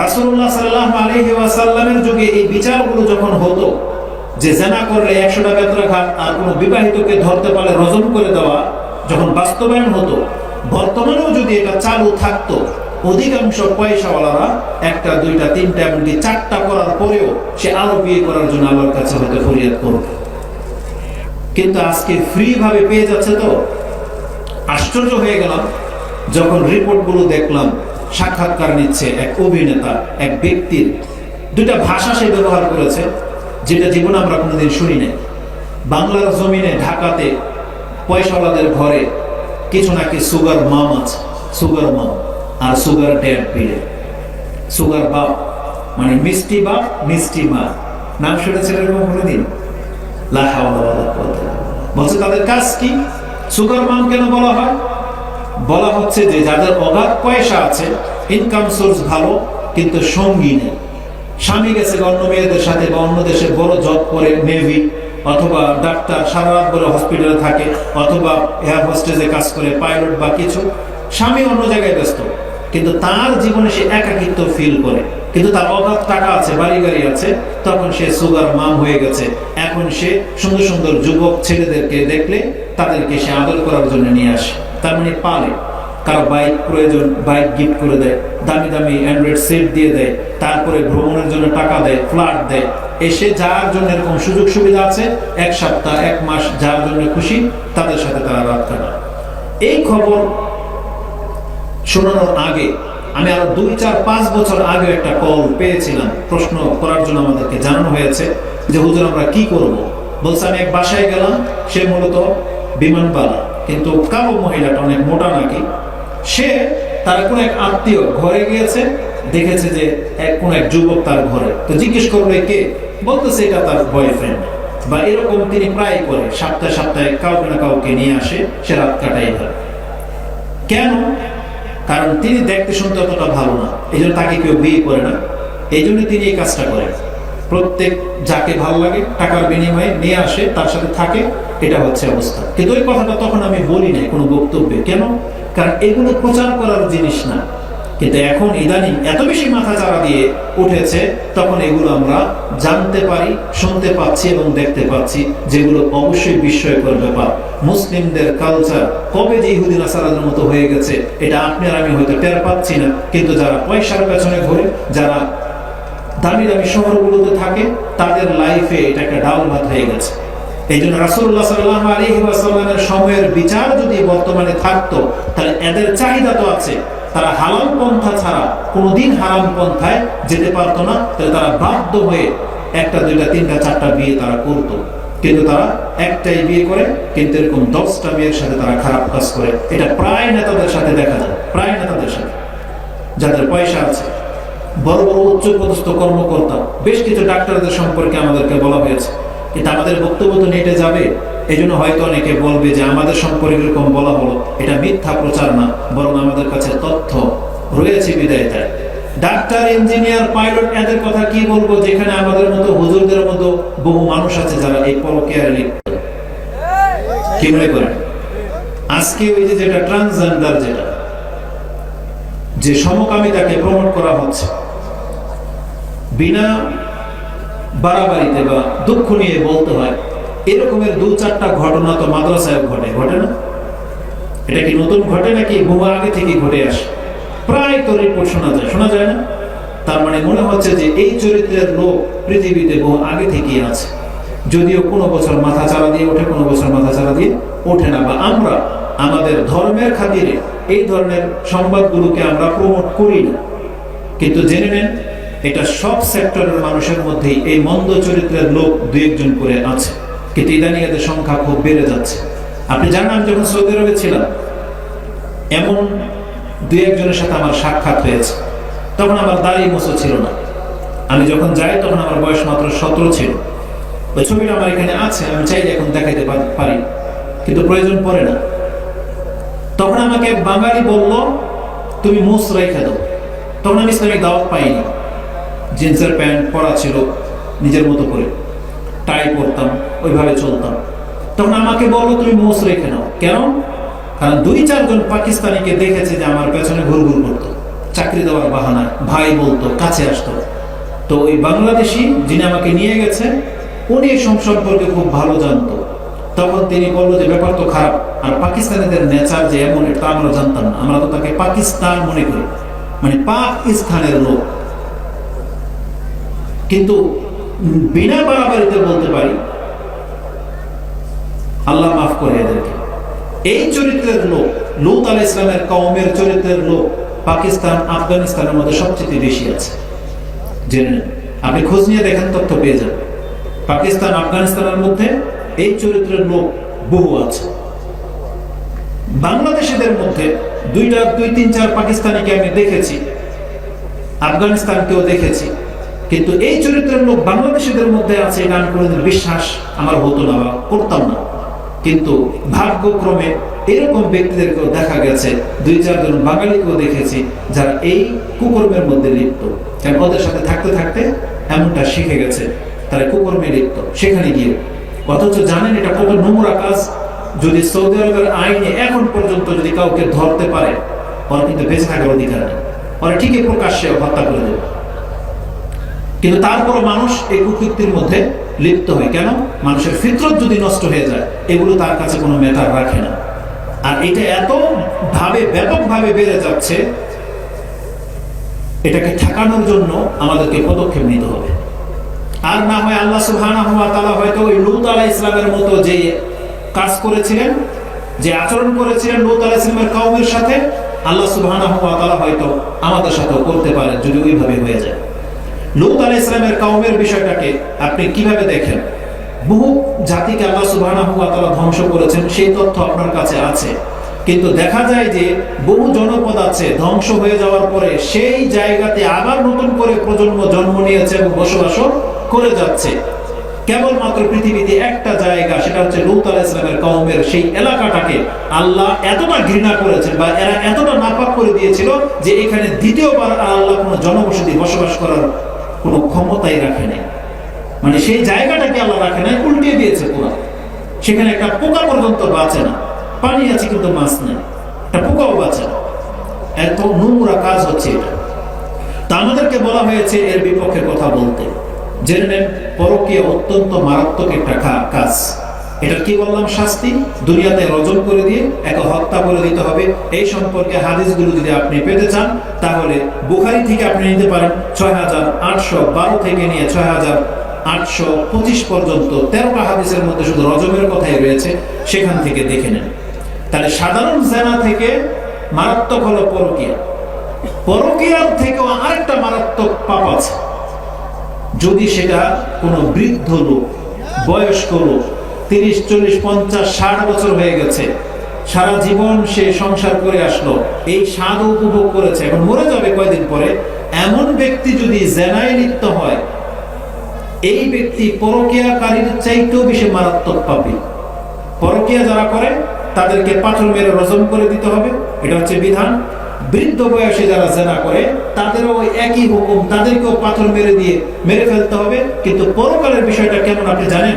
রাসূলুল্লাহ সাল্লাল্লাহু আলাইহি ওয়াসাল্লামের যুগে এই বিচারগুলো যখন হতো যে জেনা করলে 100টা বেত্রাঘাত, আর কোনো বিবাহিতকে ধরতে পারলে রজম করে দেওয়া, যখন বাস্তবায়ন হতো, বর্তমানেও যদি এটা চালু থাকতো, অধিকাংশ পয়সাওয়ালারা একটা, দুইটা, তিনটা, এমনকি 4টা করার পরেও সে আরো বিয়ে করার জন্য আল্লাহর কাছে হয়তো ফরিয়াদ করবে। কিন্তু আজকে ফ্রি ভাবে পেয়ে যাচ্ছে, তো আশ্চর্য হয়ে গেলাম যখন রিপোর্টগুলো দেখলাম। সাক্ষাৎকার নিচ্ছে এক অভিনেতা, এক ব্যক্তির, দুটা ভাষা সে ব্যবহার করেছে যেটা জীবনে আমরা কোনোদিন শুনি নাই। বাংলার জমিনে ঢাকাতে পয়সাওয়ালাদের ঘরে কিছু নাকি সুগার মাম আছে, সুগার মাম আর সুগার ড্যাড পিলে, সুগার বাপ মানে মিষ্টি বাপ মিষ্টি মা, নাম শুনেছেন এরকম কোনোদিন? বলছে তাদের কাজ কি? সুগার মাম কেন বলা হয়? বলা হচ্ছে যে যাদের অগাধ পয়সা আছে, ইনকাম সোর্স ভালো, কিন্তু সঙ্গী নেই। স্বামী গেছে অন্য মেয়েদের সাথে বা অন্য দেশে বড় জব করে, নেভি অথবা ডাক্তার, সারা রাত বলে হসপিটালে থাকে, অথবা এয়ার হোস্টেজে কাজ করে, পাইলট বা কিছু। স্বামী অন্য জায়গায় ব্যস্ত, কিন্তু তার জীবনে সে একাকিত্ব ফিল করে। কিন্তু তার অগাধ টাকা আছে, বাড়ি গাড়ি আছে, তখন সে সুগার মাম হয়ে গেছে। এখন সে সুন্দর সুন্দর যুবক ছেলেদেরকে দেখলে তাদেরকে সে আদর করার জন্য নিয়ে আসে, তার মানে পালে। কারো বাইক প্রয়োজন, বাইক গিফট করে দেয়, দামি দামি অ্যান্ড্রয়েড সেট দিয়ে দেয়, তারপরে ভ্রমণের জন্য টাকা দেয়, ফ্ল্যাট দেয়। এসে যার জন্য এরকম সুযোগ সুবিধা আছে, এক সপ্তাহ এক মাস যার জন্য খুশি তাদের সাথে তারা রাত কাটায়। এই খবর শোনানোর আগে আমি আরো 2-4-5 বছর আগে একটা কল পেয়েছিলাম, প্রশ্ন করার জন্য আমাদেরকে জানানো হয়েছে যে হুজুর আমরা কি করব। বলছে আমি এক বাসায় গেলাম, সে মূলত বিমানবালা, কিন্তু কালো মহিলাটা অনেক মোটা নাকি। সে তার কোন এক আত্মীয় ঘরে গিয়েছে, দেখেছে যে কোন এক যুবক তার ঘরে, তো জিজ্ঞেস করবে কে, বলতেছে এটা তার বয়ফ্রেন্ড। বা এরকম তিনি প্রায় করে, সপ্তাহে সপ্তাহে কাউকে না কাউকে নিয়ে আসে, সে রাত কাটাই ধরে। কেন? কারণ তিনি দেখতে শুনতে অতটা ভালো না, এই জন্য তাকে কেউ বিয়ে করে না, এই জন্য তিনি এই কাজটা করেন। প্রত্যেক যাকে ভালো লাগে টাকার বিনিময়ে নিয়ে আসে, তার সাথে থাকে, এটা হচ্ছে অবস্থা। কিন্তু ওই কথাটা তখন আমি বলি নাই কোনো বক্তব্যে। কেন? কারণ এগুলো প্রচার করার জিনিস না। কিন্তু এখন ইদানিং এত বেশি মাথা চাড়া দিয়ে উঠেছে, তখন এগুলো আমরা জানতে পারি, শুনতে পাচ্ছি এবং দেখতে পাচ্ছি, যেগুলো অবশ্যই বিস্ময়কর ব্যাপার। মুসলিমদের কালচার কবে যে ইহুদি নাসারাদের মতো হয়ে গেছে, এটা আপনি আর আমি হয়তো টের পাচ্ছি না, কিন্তু যারা পয়সার পেছনে ঘুরে, যারা দামি দামি শহরগুলোতে থাকে, তাদের লাইফে এটা একটা ডাউন ভাত হয়ে গেছে। এই জন্য রাসূলুল্লাহ সাল্লাল্লাহু আলাইহি ওয়াসাল্লামের সময়ের বিচার যদি বর্তমানে থাকতো, তাহলে এদের চাহিদা তো আছে, তারা হালাল পন্থা ছাড়া কোনোদিন হারাম পন্থায় যেতে পারতো না। তাহলে তারা বাধ্য হয়ে 1টা 2টা 3টা 4টা বিয়ে তারা করতো, কিন্তু তারা একটাই বিয়ে করে, কিন্তু এরকম 10টা মেয়ের সাথে তারা খারাপ কাজ করে। এটা প্রায় নেতাদের সাথে দেখা যায়, প্রায় নেতাদের সাথে, যাদের পয়সা আছে, বড় বড় উচ্চপদস্থ কর্মকর্তা, বেশ কিছু ডাক্তারদের সম্পর্কে আমাদেরকে বলা হয়েছে। কিন্তু আমাদের বক্তব্য তো নেটে যাবে, এই জন্য হয়তো অনেকে বলবে যে আমাদের সম্পর্কে এরকম বলা হলো, এটা মিথ্যা প্রচার না, বরং আমাদের কাছে তথ্য রয়েছে বিদায় তাই। ডাক্তার, ইঞ্জিনিয়ার, পাইলট, এদের কথা কি বলবো, যেখানে আমাদের মতো হুজুরদের মতো বহু মানুষ আছে যারা এই পরকীয়ায় লিপ্ত। কি মনে করেন? আজকে ওই যে যেটা ট্রান্সজেন্ডার, যেটা যে সমকামিতাকে প্রমোট করা হচ্ছে, বিনা বাড়াবাড়িতে বা দুঃখ নিয়ে বলতে হয়, এরকমের 2-4টা ঘটনা তো মাদ্রাসায় ঘটে, ঘটে না? এটা কি নতুন ঘটে নাকি বহু আগে থেকে ঘটে আসে? প্রায় তো রিপোর্ট শোনা যায় না? তার মানে মনে হচ্ছে যে এই চরিত্রের লোক পৃথিবীতে বহু আগে থেকেই আছে, যদিও কোনো বছর মাথা চাড়া দিয়ে ওঠে, কোনো বছর মাথা চাড়া দিয়ে ওঠে না, বা আমরা আমাদের ধর্মের খাতিরে এই ধরনের সংবাদগুলোকে আমরা প্রমোট করি না। কিন্তু জেনে নেন, এটা সব সেক্টরের মানুষের মধ্যেই এই মন্দ চরিত্রের লোক 2-1 করে আছে, কিন্তু ইদানিং এদের সংখ্যা খুব বেড়ে যাচ্ছে। আপনি জানেন, আমি যখন সৌদি আরবে ছিলাম, এমন 2-1 জনের সাথে আমার সাক্ষাৎ হয়েছে। তখন আমার দাড়ি মোছো ছিল না। আমি যখন যাই তখন আমার বয়স মাত্র 17 ছিল। ওই ছবিটা আমার এখানে আছে, আমি চাইলে এখন দেখাইতে পারি, কিন্তু প্রয়োজন পড়ে না। তখন আমাকে বাঙালি বলল, তুমি মুছ রেখে দাও। তখন আমি ইসলামিক দাওয়াত পাইনি, জিন্সের প্যান্ট পরা ছিল, নিজের মতো করে টাই পরতাম, ওইভাবে চলতাম। তখন আমাকে বললো তুমি মুছ রেখে নাও। কেন? কারণ 2-4 জন পাকিস্তানিকে দেখেছে যে আমার পেছনে ঘুরঘুর করতো, চাকরি দেওয়ার বাহানায়, ভাই বলতো, কাছে আসতো। তো ওই বাংলাদেশি যিনি আমাকে নিয়ে গেছে, উনি এই সম্পর্কে খুব ভালো জানতো। তখন তিনি বললো যে ব্যাপার তো খারাপ, আর পাকিস্তানিদের নেচার যে এমন, এটা আমরা জানতাম না। আমরা তো তাকে পাকিস্তান মনে করি, মানে পাকিস্তানের লোক। কিন্তু বিনা বাড়াবাড়িতে বলতে পারি, আল্লাহ মাফ করে এদেরকে। এই চরিত্রের লোক, লূত আলাইহিস সালামের কওমের চরিত্রের লোক পাকিস্তান, আফগানিস্তানের মধ্যে সবচেয়ে বেশি আছে। জেনে নেন, আপনি খোঁজ নিয়ে দেখেন, তথ্য পেয়ে যাবেন। পাকিস্তান, আফগানিস্তানের মধ্যে এই চরিত্রের লোক বহু আছে। বাংলাদেশিদের মধ্যে দুই তিন চার পাকিস্তানিকে আমি দেখেছি, আফগানিস্তানকেও দেখেছি, কিন্তু এই চরিত্রের লোক বাংলাদেশিদের মধ্যে আছে এটা আমি কোনোদিন বিশ্বাস আমার হতো না বা করতাম না। কিন্তু ভাগ্যক্রমে এরকম ব্যক্তিদেরকেও দেখা গেছে, দুই চারজন বাঙালিকেও দেখেছি যারা এই কুকর্মের মধ্যে লিপ্ত। কারণ ওদের সাথে থাকতে থাকতে এমনটা শিখে গেছে, তারা কুকর্মে লিপ্ত সেখানে গিয়ে। অথচ জানেন এটা কত নোংরা কাজ। যদি সৌদি আরবের আইনে এখন পর্যন্ত যদি কাউকে ধরতে পারে, ওরা কিন্তু বেঁচে থাকার অধিকার নেই, ওরা ঠিকই প্রকাশ্যে হত্যা করে দেবে। কিন্তু তারপর মানুষ এই কুকৃতির মধ্যে লিপ্ত হয়। কেন? মানুষের ফিতরত যদি নষ্ট হয়ে যায়, এগুলো তার কাছে কোনো ম্যাটার রাখে না। আর এটা এত ভাবে ব্যাপকভাবে বেড়ে যাচ্ছে, এটাকে ঠেকানোর জন্য আমাদেরকে পদক্ষেপ নিতে হবে। আর না হয় আল্লাহ সুবহানাহু ওয়া তাআলা হয়তো ওই লূত আলাইহিস সালামের মতো যে কাজ করেছিলেন, যে আচরণ করেছিলেন লূত আলাইহিস সালামের কওমের সাথে, আল্লাহ সুবহানাহু ওয়া তাআলা হয়তো আমাদের সাথেও করতে পারেন যদি ওইভাবে হয়ে যায়। লূত আলাইহিস সালামের কওমের বিষয়টাকে আপনি কিভাবে দেখেন? বহু জাতিকে আল্লাহ সুবহানাহু ওয়া তাআলা ধ্বংস করেছেন, সেই তথ্য আপনার কাছে আছে। কিন্তু দেখা যায় যে বহু জনপদ আছে ধ্বংস হয়ে যাওয়ার পরে সেই জায়গাতে আবার নতুন করে প্রজন্ম জন্ম নিয়েছে এবং বসবাস করে যাচ্ছে। কেবলমাত্র পৃথিবীতে একটা জায়গা, সেটা হচ্ছে লূত আলাইহিস সালামের কওমের সেই এলাকাটাকে আল্লাহ এতটা ঘৃণা করেছেন বা এরা এতটা নাপাক করে দিয়েছিল যে এখানে দ্বিতীয়বার আল্লাহ কোনো জনবসতি বসবাস করার কোনো ক্ষমতাই রাখে নাই। মানে সেই জায়গাটাকে আল্লাহ রাখে নাই, উল্টিয়ে দিয়েছে পুরো। সেখানে একটা পোকা পর্যন্ত বাঁচে না। পানি আছে কিন্তু মাছ নেই, একটা পোকাও বাঁচে না। এত নোংরা কাজ হচ্ছে এটা। তা আমাদেরকে বলা হয়েছে এর বিপক্ষে কথা বলতে। জেনে নেন, পরকীয়া অত্যন্ত মারাত্মক একটা কাজ। এটা কি বললাম? শাস্তি দুনিয়াতে রজম করে দিয়ে একে হত্যা করে দিতে হবে। এই সম্পর্কে হাদিসগুলো যদি আপনি পেতে চান, তাহলে বুখারী থেকে আপনি নিতে পারেন ৬৮১২ থেকে নিয়ে ৬৮২৫ পর্যন্ত ১৩টা হাদিসের মধ্যে শুধু রজমের কথাই রয়েছে, সেখান থেকে দেখে নেন। তাহলে সাধারণ জেনা থেকে মারাত্মক হলো পরকীয়া। পরকীয়ার থেকেও আরেকটা মারাত্মক পাপ আছে। যদি সেটা কোনো বৃদ্ধ লোক, বয়স্ক লোক, ৩০, ৪০, ৫০, ৬০ বছর হয়ে গেছে, সারা জীবন সে সংসার করে আসলো, এই স্বাদ উপভোগ করেছে, এখন মরে যাবে কয়দিন পরে, এমন ব্যক্তি যদি জেনায় লিপ্ত হয়, এই ব্যক্তি পরকীয়াকারীর চাইতেও বেশি মারাত্মক পাপী। পরকীয়া যারা করে তাদেরকে পাথর মেরে রজম করে দিতে হবে, এটা হচ্ছে বিধান। বৃদ্ধ বয়সে যারা জেনা করে তাদেরও ওই একই হুকুম, তাদেরকেও পাথর মেরে ফেলতে হবে। কিন্তু পরকালের বিষয়টা কেমন আপনি জানেন?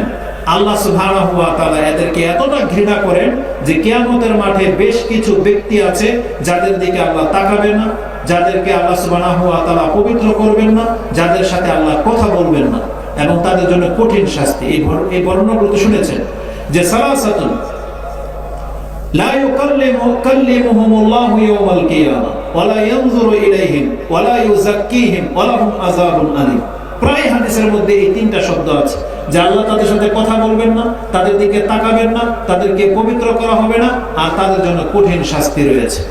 আল্লাহ সুবহানাহু ওয়া তাআলা এদেরকে এতটা ঘৃণা করেন যে কিয়ামতের মাঠে বেশ কিছু ব্যক্তি আছে যাদের দিকে আল্লাহ তাকাবেন না, যাদেরকে আল্লাহ সুবহানাহু ওয়া তাআলা পবিত্র করবেন না, যাদের সাথে আল্লাহ কথা বলবেন না, এবং তাদের জন্য কঠিন শাস্তি। এই বর্ণনাগুলো শুনেছেন যে সালাসাতুন লা ইউকাল্লিমুহুমুল্লাহু ইয়াওমাল কিয়ামাহ ওয়া লা ইয়ানজুরু ইলাইহিম ওয়া লা ইউযাক্কিহিম ওয়া লাহুম আযাবুন আলীম। প্রায় হাদিসের মধ্যে এই তিনটা শব্দ আছে যে আল্লাহ তাদের সাথে কথা বলবেন না, তাদের দিকে তাকাবেন না, তাদেরকে পবিত্র করা হবে না, আর তাদের জন্য কঠিন শাস্তি রয়েছে।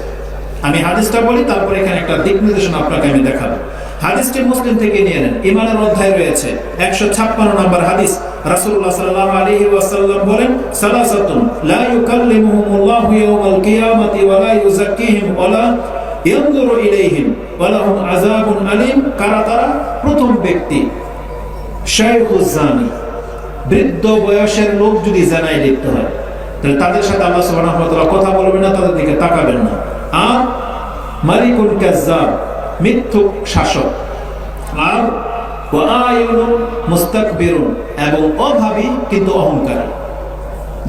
আমি হাদিসটা বলি, তারপর এখানে একটা দিক নির্দেশনা আপনাকে আমি দেখাবো। হাদিসটি মুসলিম থেকে নিয়ে নেন, ঈমানের অধ্যায় রয়েছে ১৫৬ নম্বর হাদিস। রাসূলুল্লাহ সাল্লাল্লাহু আলাইহি ওয়াসাল্লাম বলেন, সালাসাতুন লা ইউকাল্লিমুহুমুল্লাহু ইয়াওমাল কিয়ামাতি ওয়া লা ইউযাক্কিহিম ওয়া লা ইয়ানজুরু ইলাইহিম ওয়া লাহুম আযাবুন আলীম। কারা তারা? প্রথম ব্যক্তি শাইখুজ জানি, বৃদ্ধ বয়সের লোক যদি জানায় লিপ্ত হয়, তাহলে তাদের সাথে আল্লাহ সুবহানাহু ওয়া তাআলা কথা বলবেন না, তাদের দিকে তাকাবেন না। আর মালিকুল কাজ্জাব, মিথ্যুক শাসক, আর ওয়াআয়ুনুন মুস্তাকবিরুন, এবং অভাবী কিন্তু অহংকারী।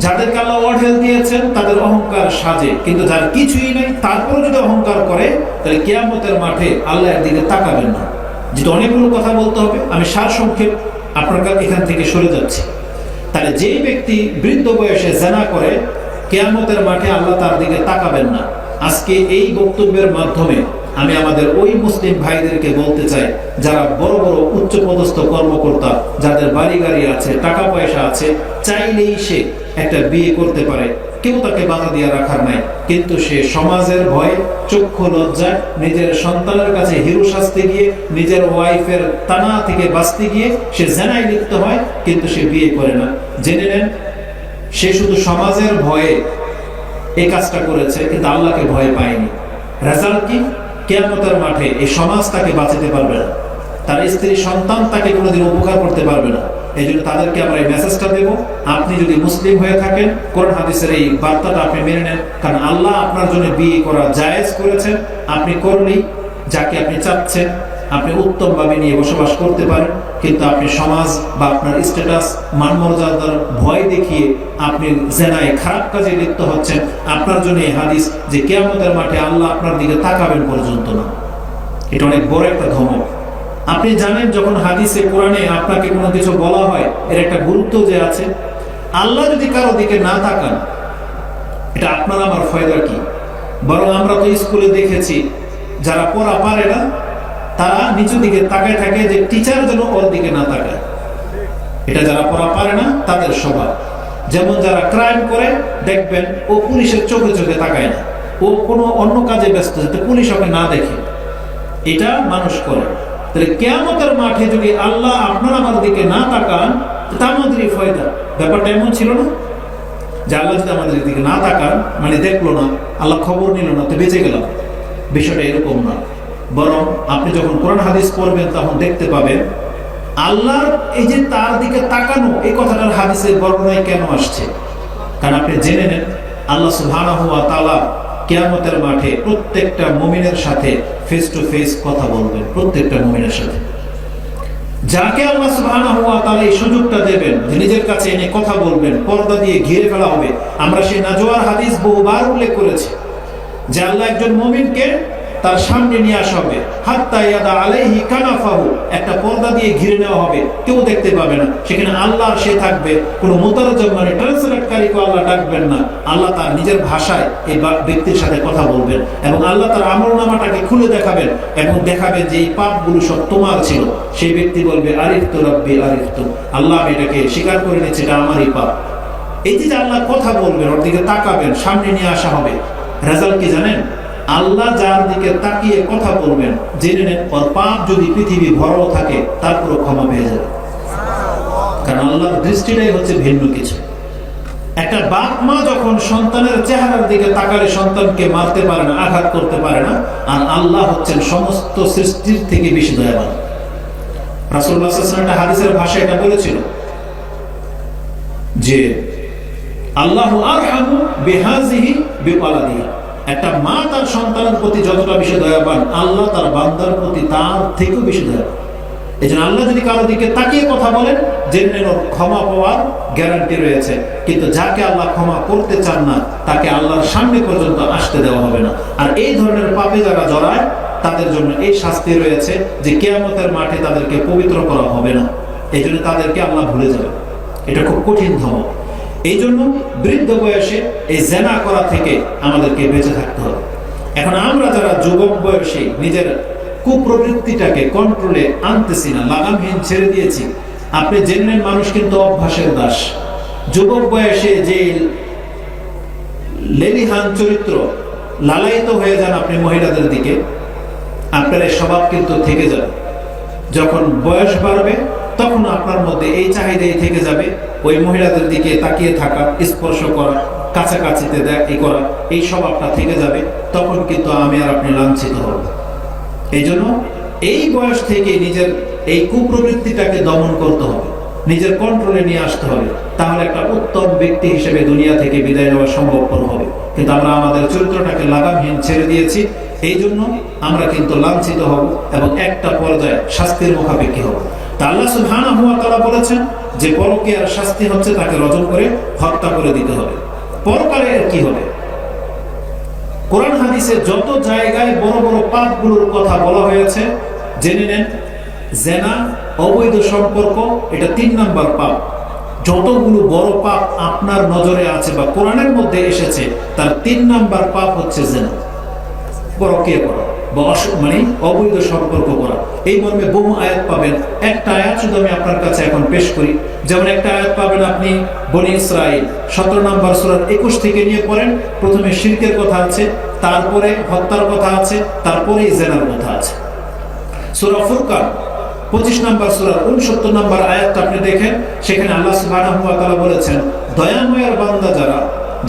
যাদেরকে আল্লাহ অঢেল দিয়েছেন তাদের অহংকার সাজে, কিন্তু যার কিছুই নেই তারপর যদি অহংকার করে, তাহলে কিয়ামতের মাঠে আল্লাহর দিকে তাকাবেন না। যেটা অনেকগুলো কথা বলতে হবে, আমি সারসংক্ষেপ আপনার এখান থেকে সরে যাচ্ছি। তাহলে যেই ব্যক্তি বৃদ্ধ বয়সে জেনা করে, কিয়ামতের মাঠে আল্লাহ তার দিকে তাকাবেন না। আজকে এই বক্তব্যের মাধ্যমে আমি আমাদের ওই মুসলিম ভাইদেরকে বলতে চাই, যারা বড় বড় উচ্চপদস্থ কর্মকর্তা, যাদের বাড়ি গাড়ি আছে, টাকা পয়সা আছে, চাইলেই সে একটা বিয়ে করতে পারে, কেউ তাকে বাধা দিয়ে রাখার নাই, কিন্তু সে সমাজের ভয়ে, চক্ষু লজ্জায়, নিজের সন্তানের কাছে হিরো সাজতে গিয়ে, নিজের ওয়াইফের তানা থেকে বাঁচতে গিয়ে সে জেনায় লিপ্ত হয়, কিন্তু সে বিয়ে করে না। জেনে নেন, সে শুধু সমাজের ভয়ে এই কাজটা করেছে, কিন্তু আল্লাহকে ভয় পায়নি। রেজাল্ট কি? কিয়ামতের মাঠে এই সমাজ তাকে বাঁচাতে পারবে না, তার স্ত্রী সন্তান তাকে কোনোদিন উপকার করতে পারবে না। এই জন্য তাদেরকে আমরা এই মেসেজটা দেব, আপনি যদি মুসলিম হয়ে থাকেন, কোরআন হাদিসের এই বার্তাটা আপনি মেনে নেন। কারণ আল্লাহ আপনার জন্য বিয়ে করা জায়েজ করেছেন, আপনি করলেই যাকে আপনি চাচ্ছেন আপনি উত্তম ভাবে নিয়ে বসবাস করতে পারেন। কিন্তু আপনি সমাজ বা আপনার স্ট্যাটাস, মান মর্যাদার ভয় দেখিয়ে আপনি জেনায়, খারাপ কাজে লিপ্ত হচ্ছেন। আপনার জন্য এই হাদিস যে কিয়ামতের মাঠে আল্লাহ আপনার দিকে তাকাবেন পর্যন্ত না, এটা অনেক বড় একটা ধমক। আপনি জানেন, যখন হাদিসে কোরআনে আপনাকে কোনো কিছু বলা হয়, এর একটা গুরুত্ব যে আছে। আল্লাহ যদি কারো দিকে না তাকান, এটা আপনার আমার ফায়দা কি? বরং আমরা তো স্কুলে দেখেছি, যারা পড়া পারে না তারা নিচু দিকে তাকায় থাকে যে টিচার যেন ওর দিকে না তাকায়। এটা যারা পড়া পারে না তাদের স্বভাব। যেমন যারা ক্রাইম করে, দেখবেন ও পুলিশের চোখে চোখে তাকায় না, ও কোনো অন্য কাজে ব্যস্ত, যাতে পুলিশ ওকে না দেখে। এটা মানুষ করে। তাহলে কিয়ামতের মাঠে যদি আল্লাহ আপনার আমার দিকে না তাকান, তা আমাদেরই ফায়দা। ব্যাপারটা এমন ছিল না যে আল্লাহ যদি আমাদের দিকে না তাকান, মানে দেখলো না, আল্লাহ খবর নিল না, তো বেঁচে গেলাম। বিষয়টা এরকম না। বরং আপনি যখন কোরআন হাদিস পড়বেন তখন দেখতে পাবেন আল্লাহর এই যে তার দিকে তাকানো, এই কথাটার হাদিসের বর্ণনায় কেন আসছে। কারণ আপনি জেনে নেন, আল্লাহ সুবহানাহু ওয়া তাআলা কিয়ামতের মাঠে প্রত্যেকটা মুমিনের সাথে ফেস টু ফেস কথা বলবেন, প্রত্যেকটা মুমিনের সাথে। যাকে আল্লাহ সুবহানাহু ওয়া তাআলা এই সুযোগটা দেবেন যে নিজের কাছে এনে কথা বলবেন, পর্দা দিয়ে ঘিরে ফেলা হবে। আমরা সেই নাজওয়ার হাদিস বহুবার উল্লেখ করেছি যে আল্লাহ একজন মুমিনকে তার সামনে নিয়ে আসা হবে, হাত্তা ইয়াদা আলাইহি কানাফাহু, একটা পর্দা দিয়ে ঘিরে নেওয়া হবে, কেউ দেখতে পাবে না। সেখানে আল্লাহ সে থাকবে, কোনো মুতারজম মানে ট্রান্সলেটকারীকে আল্লাহ ডাকবেন না। আল্লাহ তার নিজের ভাষায় এই ব্যক্তির সাথে কথা বলবেন, এবং আল্লাহ তার আমলনামাটাকে খুলে দেখাবেন এবং দেখাবেন যে এই পাপগুলো সব তোমার ছিল। সেই ব্যক্তি বলবে, আরিফতু রাব্বি আরিফতু, আল্লাহ আমি এটাকে স্বীকার করে নিচ্ছি, এটা আমারই পাপ। এই যে আল্লাহ কথা বলবেন, ওর দিকে তাকাবেন, সামনে নিয়ে আসা হবে। রেজাল্ট কি জানেন? আল্লাহ যার দিকে তাকিয়ে কথা বলবেন, জেনে নেন ওর পাপ যদি পৃথিবী ভরাও থাকে তারপরও ক্ষমা পেয়ে যাবে। কারণ আল্লাহর দৃষ্টিটাই হচ্ছে ভিন্ন কিছু। একটা বাপ মা যখন সন্তানের চেহারার দিকে তাকালে সন্তানকে মারতে পারে না, আঘাত করতে পারে না, আর আল্লাহ হচ্ছেন সমস্ত সৃষ্টির থেকে বেশি দয়াবান। রাসূলুল্লাহ সাল্লাল্লাহু আলাইহি ওয়াসাল্লাম একটা হাদিসের ভাষায় এটা বলেছিল যে আল্লাহু আরহামু বিহাযিহি বিওয়ালাদিহি, একটা মা তার সন্তানের প্রতি যতটা বেশি দয়াবান, আল্লাহ তার বান্দার প্রতি তার থেকেও বেশি দয়াবান। এই জন্য আল্লাহ যদি কারো দিকে তাকিয়ে কথা বলেন, জেনে ওর ক্ষমা পাওয়ার গ্যারান্টি রয়েছে। কিন্তু যাকে আল্লাহ ক্ষমা করতে চান না, তাকে আল্লাহর সামনে পর্যন্ত আসতে দেওয়া হবে না। আর এই ধরনের পাপে যারা জড়ায়, তাদের জন্য এই শাস্তি রয়েছে যে কিয়ামতের মাঠে তাদেরকে পবিত্র করা হবে না। এই জন্য তাদেরকে আল্লাহ ভুলে যাবে। এটা খুব কঠিন ধমক। এই জন্য বৃদ্ধ বয়সে এই জেনা করা থেকে আমাদেরকে বেঁচে থাকতে হবে। এখন আমরা যারা যুবক বয়সে নিজের কুপ্রবৃত্তিটাকে কন্ট্রোলে আনতেছি না, লাগামহীন ছেড়ে দিয়েছি, আপনি জেনে মানুষ কিন্তু অভ্যাসের দাস। যুবক বয়সে যে লেলিহান চরিত্র, লালায়িত হয়ে যান আপনি মহিলাদের দিকে, আপনার এই স্বভাব কিন্তু থেকে যাবে। যখন বয়স বাড়বে তখন আপনার মধ্যে এই চাহিদাই থেকে যাবে, ওই মহিলাদের দিকে তাকিয়ে থাকা, স্পর্শ করা, কাছাকাছিতে করা, এই স্বভাবটা থেকে যাবে। তখন কিন্তু আমি আর আপনি লাঞ্ছিত হব। এই জন্য এই বয়স থেকে নিজের এই কুপ্রবৃত্তিটাকে দমন করতে হবে, নিজের কন্ট্রোলে নিয়ে আসতে হবে। তাহলে একটা উত্তম ব্যক্তি হিসেবে দুনিয়া থেকে বিদায় নেওয়া সম্ভবপর হবে। কিন্তু আমরা আমাদের চরিত্রটাকে লাগামহীন ছেড়ে দিয়েছি, এই জন্য আমরা কিন্তু লাঞ্ছিত হব এবং একটা পর্যায়ে শাস্তির মুখাপেক্ষী হব। তা আল্লাহ সুবহানাহু ওয়া তাআলা বলেছেন যে পরকীয়ার শাস্তি হচ্ছে তাকে রজম করে হত্যা করে দিতে হবে। পরকালে কি হবে? কোরআন হাদিসে যত জায়গায় বড় বড় পাপগুলোর কথা বলা হয়েছে, জেনে নেন জেনা, অবৈধ সম্পর্ক, এটা 3 নাম্বার পাপ। যতগুলো বড় পাপ আপনার নজরে আছে বা কোরআনের মধ্যে এসেছে, তার 3 নাম্বার পাপ হচ্ছে জেনা, পরকীয়া করা। বা মানে অবৈধ সম্পর্ক করা। এই মর্মে বহু আয়াত পাবেন। একটা আয়াত শুধু আমি আপনার কাছে এখন পেশ করি। যেমন একটা আয়াত পাবেন আপনি বনী ইসরাইল 17 নম্বর সূরার 21 থেকে নিয়ে পড়েন। প্রথমে শিরকের কথা আছে, তারপরে হত্যার কথা আছে, তারপরে জিনার কথা আছে। সূরা ফুরকান 25 নম্বর সূরার 69 নম্বর আয়াতটা আপনি দেখেন, সেখানে আল্লাহ সুবহানাহু ওয়া তাআলা বলেছেন, দয়াময়ের বান্দা যারা,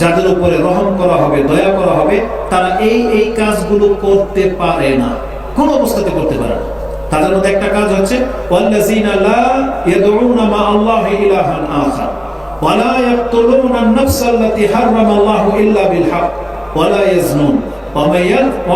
যাদের উপরে রহম করা হবে, দয়া করা হবে, তারা এই কাজগুলো করতে পারে না, কোন অবস্থাতে করতে পারে না। তাদের মধ্যে একটা কাজ হচ্ছে ওয়াল্লাযিনা লা ইয়াদউনা মা আল্লাহি ইলাহান আখার ওয়া লা ইয়াকতুলুনা আন-নাফসা আল্লাতী হারামাল্লাহু ইল্লা বিল হক ওয়া লা ইয়াজনুন ওয়া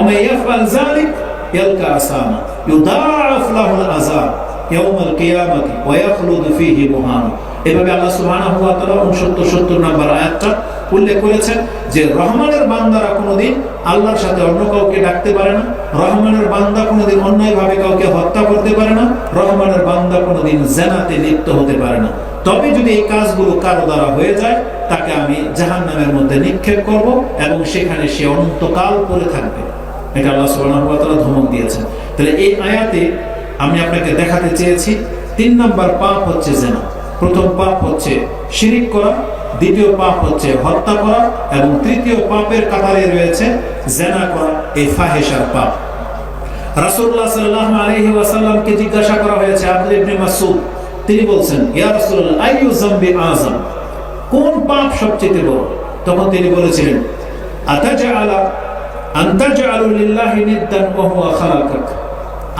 মান ইয়াফআল যালিক ইয়ালকা আসামা ইউদাআফ লাহুল আযাব ইয়াউমাল কিয়ামাতি ওয়া ইয়াখলুদু ফীহি মুহানা। এভাবে আল্লাহ সুবহানাহু ওয়া তাআলা 69-70 নম্বর আয়াতটা উল্লেখ করেছেন যে রহমানের বান্দারা কোনোদিন আল্লাহর সাথে অন্য কাউকে ডাকতে পারে না, রহমানের বান্দা কোনোদিন অন্যায়ভাবে কাউকে হত্যা করতে পারে না, রহমানের বান্দা কোনোদিন জিনাতে লিপ্ত হতে পারে না। তবে যদি এই কাজগুলো কারো দ্বারা হয়ে যায়, তাকে আমি জাহান্নামের মধ্যে নিক্ষেপ করব এবং সেখানে সে অনন্তকাল পড়ে থাকবে। এটা আল্লাহ সুবহানাহু ওয়া তাআলা ধমক দিয়েছেন। তাহলে এই আয়াতে আমি আপনাকে দেখাতে চেয়েছি 3 নম্বর পাপ হচ্ছে জিনা। প্রথম পাপ হচ্ছে শিরিক করা, দ্বিতীয় পাপ হচ্ছে হত্যা করা, এবং তৃতীয় পাপের কাতারে রয়েছে জিনা করা, এই ফাহিশার পাপ। রাসূলুল্লাহ সাল্লাল্লাহু আলাইহি ওয়াসাল্লামকে জিজ্ঞাসা করা হয়েছে, আব্দুল্লাহ ইবনে মাসউদ তিনি বলছেন, ইয়া রাসূলুল্লাহ আইয়ু যামবি আযম, কোন পাপ সবচেয়ে বড়? তখন তিনি বলেছিলেন, আনতাজআলু লিল্লাহি নিদ্দান ওয়া হুয়া খালাকাক,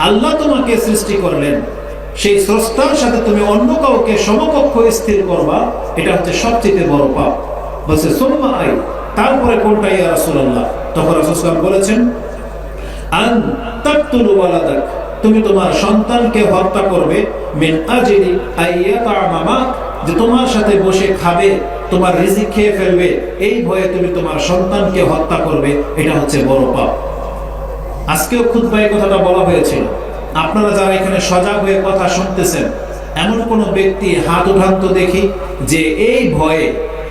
আল্লাহ তোমাকে সৃষ্টি করলেন, সেই স্রষ্টার সাথে তুমি অন্য কাউকে সমকক্ষ স্থির করবা, এটা হচ্ছে সবচেয়ে বড় পাপ। বলছে সুম্মা আই, তারপরে কোনটা ইয়া রাসূলুল্লাহ? তখন রাসূল সাল্লাল্লাহু আলাইহি ওয়াসাল্লাম বলেছেন, আন তাকতুলু ওয়ালাদাক, তুমি তোমার সন্তানকে হত্যা করবে, মিন আজলি আইয়াতামামা, যে তোমার সাথে বসে খাবে, তোমার রিজিক খেয়ে ফেলবে, এই ভয়ে তুমি তোমার সন্তানকে হত্যা করবে, এটা হচ্ছে বড় পাপ। আজকেও খুতবায় কথাটা বলা হয়েছিল। আপনারা যারা এখানে সজাগ হয়ে কথা শুনতেছেন, এমন কোন ব্যক্তি হাত উঠান তো দেখি যে এই ভয়ে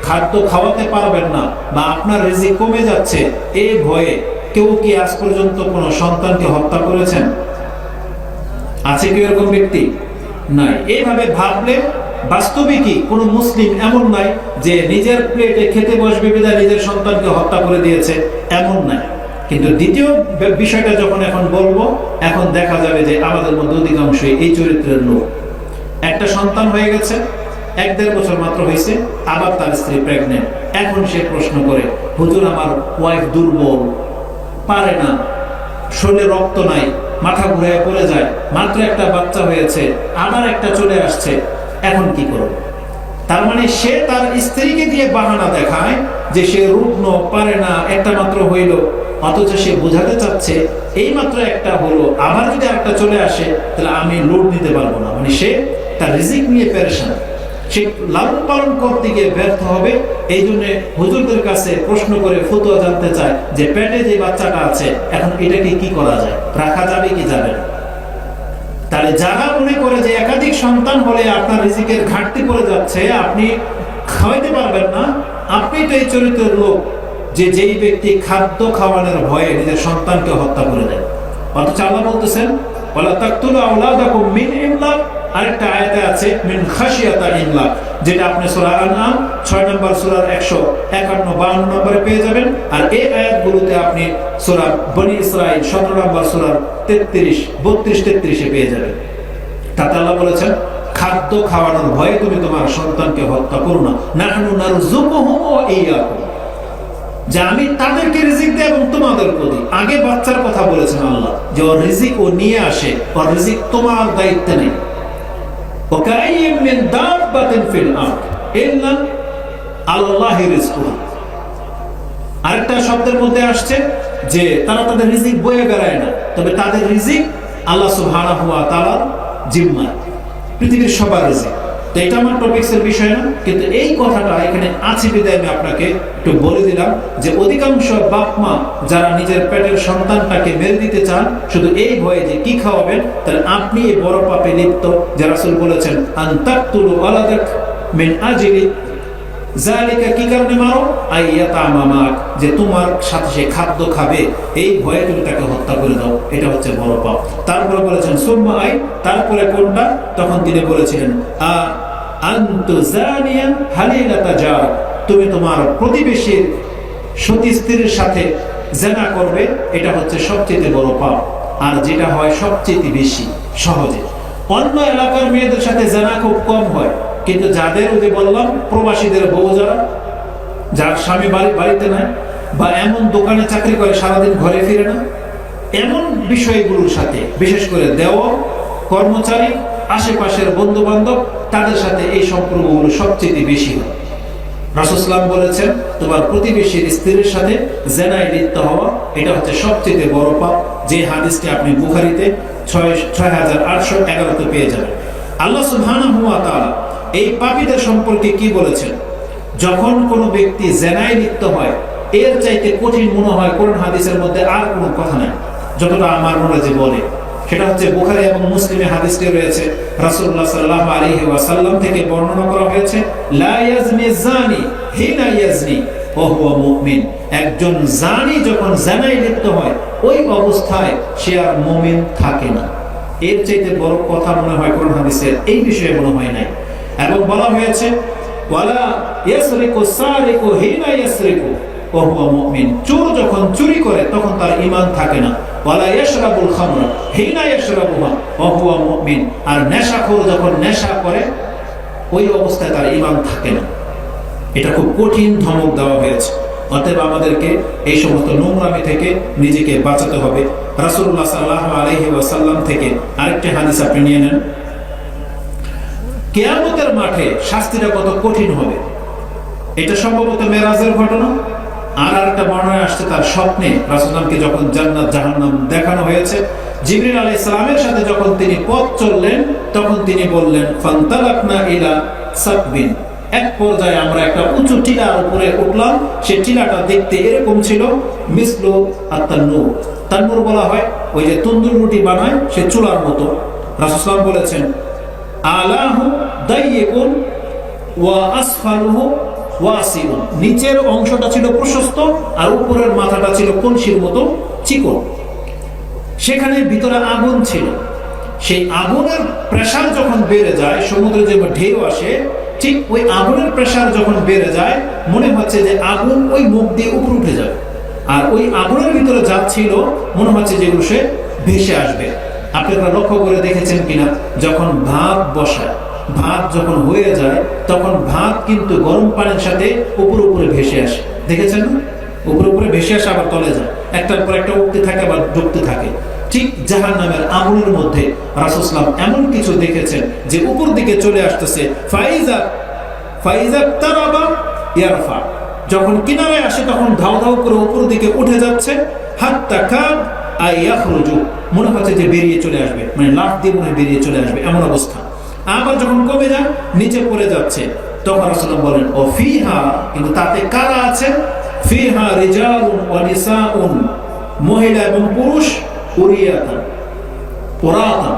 খাদ্য খাওয়াতে পারবেন না বা আপনার রিজিক কমে যাচ্ছে, এই ভয়ে কেউ কি আজ পর্যন্ত কোন সন্তানকে হত্যা করেছেন? আছে কি এরকম ব্যক্তি? নাই। এইভাবে ভাবলে বাস্তবিকই কোন মুসলিম এমন নাই যে নিজের প্লেটে খেতে বসবে বিধায় নিজের সন্তানকে হত্যা করে দিয়েছে, এমন নাই। কিন্তু দ্বিতীয় বিষয়টা যখন এখন বলবো, এখন দেখা যাবে যে আমাদের মধ্যে অধিকাংশই এই চরিত্রের লোক। একটা সন্তান হয়ে গেছে, 1-1.5 বছর মাত্র হয়েছে, আবার তার স্ত্রী প্রেগনেন্ট। এখন সে প্রশ্ন করে, হুজুর আমার ওয়াইফ দুর্বল, পারে না, শরীরে রক্ত নাই, মাথা ঘুরে পড়ে যায়, মাত্র একটা বাচ্চা হয়েছে, আবার একটা চলে আসছে, এখন কি করব? তার মানে সে তার স্ত্রীকে দিয়ে বাহানা দেখায় যে সে রুগ্ন, পারে না, একটা মাত্র হইল, অথচ সে বোঝাতে চাচ্ছে এই মাত্র একটা হলো, আবার যদি একটা চলে আসে তাহলে আমি লোড নিতে পারবো না। মানে সে তার রিজিক নিয়ে পেরেশান, সে লালন পালন করতে গিয়ে ব্যর্থ হবে। এই জন্য হুজুরদের কাছে প্রশ্ন করে ফতোয়া জানতে চায় যে পেটে যে বাচ্চাটা আছে, এখন এটাকে কি করা যায়, রাখা যাবে কি যাবে না? তাহলে যারা মনে করে যে একাধিক সন্তান হলে আপনার রিজিকের ঘাটতি পড়ে যাচ্ছে, আপনি খাওয়াইতে পারবেন না, আপনি তো এই চরিত্রের লোক যে যেই ব্যক্তি খাদ্য খাওয়ানোর ভয়ে নিজের সন্তানকে হত্যা করে দেয়। অথচ আল্লাহ বলতেছেন, ওয়ালা তাকতুলু আওলাদাকুম মিন ইমলাক, আরেকটা আয়াতে আছে মিন খাশিয়াতা ইমলাক, যেটা আপনি সূরা আনআম 6 নম্বর সূরার 151-52 নম্বরে পেয়ে যাবেন। আর এই আয়াতগুলোতে আপনি সূরা বনী ইসরাইল 17 নম্বর সূরার 32-33 পেয়ে যাবেন। তাতে আল্লাহ বলেছেন, খাদ্য খাওয়ানোর ভয়ে তুমি তোমার সন্তানকে হত্যা করো না, নাহনু নারযুকুহুম ওয়া ইয়্যাকুম, যে আমি তাদেরকে রিজিক দেই এবং তোমাদেরকে দিই। আগে বাচ্চার কথা বলেছেন আল্লাহ, যে ওর রিজিক ও নিয়ে আসে, ওর রিজিক তোমার দায়িত্বে নেই। ওয়াকাইয়্যিম মিন দাব্বাতিন ফিল আরদ ইল্লা আল্লাহি রিজকুহা, আরেকটা শব্দের মধ্যে আসছে যে তারা তাদের রিজিক বয়ে বেড়ায় না, তবে তাদের রিজিক আল্লাহ সুবহানাহু ওয়া তাআলার জিম্মায়, পৃথিবীর সবার রিজিক। তো এটা আমার টপিক্সের বিষয় না, কিন্তু এই কথাটা এখানে আছে বিধায় আমি আপনাকে একটু বলে দিলাম যে অধিকাংশ বাপ মা যারা নিজের পেটের সন্তানটাকে মেরে দিতে চান শুধু এই ভয়ে যে কি খাওয়াবেন, তাহলে আপনি এই বড় পাপে লিপ্ত। যে রাসূল বলেছেন, আন তাকতুলু ওয়ালাদাক মিন আজলি জালিকা কি কারণে মারো? আইয়াতামামাক, যে তোমার সাথে সে খাদ্য খাবে, এই ভয়ে তুমি তাকে হত্যা করে দাও, এটা হচ্ছে বড় পাপ। তারপরে বলেছেন সুম্মা আই, তারপরে কোনটা? তখন তিনি বলেছিলেন আনতু জানিয়ান হালিলাতা জার, তুমি তোমার প্রতিবেশীর সতী স্ত্রীর সাথে জেনা করবে, এটা হচ্ছে সবচেয়ে বড় পাপ। আর যেটা হয় সবচেয়ে বেশি সহজে, অন্য এলাকার মেয়েদের সাথে জেনা খুব কম হয়, কিন্তু যাদের ওই যে বললাম প্রবাসীদের বউ, যার স্বামী বাড়িতে নাই, বা এমন দোকানে চাকরি করে সারাদিন ঘরে ফিরে না, এমন বিষয়গুলোর সাথে, বিশেষ করে দেওয়া কর্মচারী, আশেপাশের বন্ধু বান্ধব, তাদের সাথে এই সম্পর্কগুলো সবচেয়ে বেশি হয়। রাসূল সাল্লাল্লাহু আলাইহি ওয়াসাল্লাম বলেছেন তোমার প্রতিবেশীর স্ত্রীর সাথে জেনায় লিপ্ত হওয়া, এটা হচ্ছে সবচেয়ে বড় পাপ। যে হাদিসটি আপনি বুখারীতে 6811 পেয়ে যাবেন। আল্লাহ সুবহানাহু ওয়া তাআলা এই পাপীদের সম্পর্কে কি বলেছেন? যখন কোনো ব্যক্তি জেনায় লিপ্ত হয়, এর চাইতে কঠিন মনে হয় কোরআন হাদিসের মধ্যে আর কোনো কথা নাই, যতটা আমার মনে যে বলে। সেটা হচ্ছে বুখারী এবং মুসলিমে হাদিসটি রয়েছে, রাসূলুল্লাহ সাল্লাল্লাহু আলাইহি ওয়াসাল্লাম থেকে বর্ণনা করা হয়েছে, লা ইয়াজনি জানি হিনা ইয়াজনি ওয়া হুয়া মুমিন, একজন জানি যখন জেনায় লিপ্ত হয়, ওই অবস্থায় সে আর মুমিন থাকে না। এর চাইতে বড় কথা মনে হয় কোরআন হাদিসের এই বিষয়ে মনে হয় নাই। এবং বলা হয়েছে ওয়ালা ইয়াসরিকু সারিকু হিনা ইয়াসরিকু ওয়া হুয়া মুমিন, চোর যখন চুরি করে তখন তার ঈমান থাকে না। ওয়ালা ইয়াশরাবুল খামরা হিনা ইয়াশরাবুহা ওয়া হুয়া মুমিন, আর নেশাখোর যখন নেশা করে ওই অবস্থায় তার ঈমান থাকে না। এটা খুব কঠিন ধমক দেওয়া হয়েছে। অতএব আমাদেরকে এই সমস্ত নোংরামি থেকে নিজেকে বাঁচাতে হবে। রাসূলুল্লাহ সাল্লাল্লাহু আলাইহি ওয়াসাল্লাম থেকে আরেকটি হাদিস আপনি নিয়ে নেন। কিয়ামতের মাঠে শাস্তিটা কত কঠিন হবে, এটা সম্ভবত মেরাজের ঘটনা। আর একটা বর্ণনায় আসছে তার স্বপ্নে রাসূলুল্লাহকে যখন জান্নাত জাহান্নাম দেখানো হয়েছে, জিবরিল আলাইহিস সালামের সাথে যখন তিনি পথ চললেন, তখন তিনি বললেন ফান্তালাকনা ইলা সাকবিন, এক পর্যায়ে আমরা একটা উঁচু টিলার উপরে উঠলাম। সেই টিলাটা দেখতে এরকম ছিল, মিসলু আত-তান্নুর, তান্নুর বলা হয় ওই যে তন্দুর রুটি বানায় সে চুলার মতো। রাসূল সাল্লাল্লাহু আলাইহি ওয়াসাল্লাম বলেছেন আলাহু দাইয়িকুন ওয়া আসফালুহু ওয়াসিউন, নিচের অংশটা ছিল প্রশস্ত আর উপরের মাথাটা ছিল কলসির মতো চিকন। সেখানে ভিতরে আগুন ছিল। সেই আগুনের প্রেসার যখন বেড়ে যায়, সমুদ্রে যে ঢেউ আসে, ঠিক ওই আগুনের প্রেসার যখন বেড়ে যায়, মনে হচ্ছে যে আগুন ওই মুখ দিয়ে উপরে উঠে যাবে, আর ওই আগুনের ভিতরে যা ছিল মনে হচ্ছে যেগুলো সে ভেসে আসবে। আপনারা লক্ষ্য করে দেখেছেন কিনা, যখন ভাত বসায়, ভাত যখন হয়ে যায়, তখন ভাত কিন্তু গরম পানির সাথে উপরে উপরে ভেসে আসে, দেখেছেন না? উপরে উপরে ভেসে আসে, আবার তলে যায়, একটার পর একটা উঠতে থাকে, আবার ডুবতে থাকে। ঠিক জাহান্নামের আগুনের মধ্যে রাসূল সাল্লাল্লাহু আলাইহি ওয়াসাল্লাম এমন কিছু দেখেছেন যে উপর দিকে চলে আসতেছে, ফাইজা তারাবা ইয়ারফা, যখন কিনারে আসে তখন ধাও ধাও করে উপর দিকে উঠে যাচ্ছে, হাত্তা কাদ আইয়াখরুজু, মনে হচ্ছে যে বেরিয়ে চলে আসবে, মানে লাফ দিয়ে মনে বেরিয়ে চলে আসবে, এমন অবস্থা। আবার যখন কমে যায়, নিচে পড়ে যাচ্ছে, তখন রাসূলুল্লাহ বলেন ও ফিহা, কিন্তু তাতে কারা আছে? ফিহা রিজালুন ওয়া নিসাউন, মহিলা এবং পুরুষ, উরিয়াতান পুরাতান,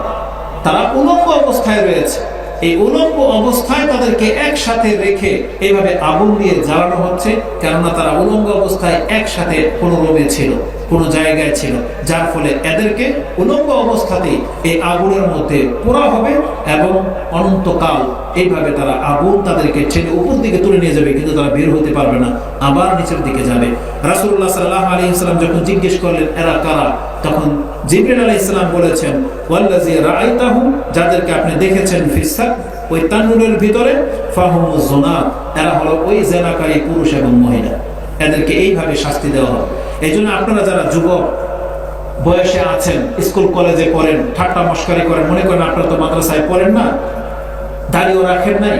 তারা উলঙ্গ অবস্থায় রয়েছে। এই উলঙ্গ অবস্থায় তাদেরকে একসাথে রেখে এইভাবে আগুন দিয়ে জ্বালানো হচ্ছে, কেননা তারা উলঙ্গ অবস্থায় একসাথে কোনো রুমে ছিল, কোনো জায়গায় ছিল, যার ফলে এদেরকে উলঙ্গ অবস্থাতেই এই আগুনের মধ্যে পোড়া হবে এবং অনন্তকাল এইভাবে তারা আগুন তাদেরকে ছেড়ে উপর দিকে তুলে নিয়ে যাবে, কিন্তু তারা বের হতে পারবে না, আবার নিচের দিকে যাবে। রাসূলুল্লাহ সাল্লাল্লাহু আলাইহি ওয়াসাল্লাম যখন জিজ্ঞেস করলেন এরা কারা, তখন জিবরিল আলাইহিস সালাম বলেছেন ওয়াল্লাযী রাআইতাহু, যাদেরকে আপনি দেখেছেন ফিসাক, ওই তান্নুরের ভিতরে, ফাহুমুজ জুনাত, এরা হলো ওই জেনাকারী পুরুষ এবং মহিলা, এদেরকে এইভাবে শাস্তি দেওয়া হবে। এই জন্য আপনারা যারা যুবক বয়সে আছেন, স্কুল কলেজে পড়েন, ঠাট্টা মশকারি করেন, মনে করেন আপনারা তো মাদ্রাসায় পড়েন না, দাড়িও রাখেন নাই,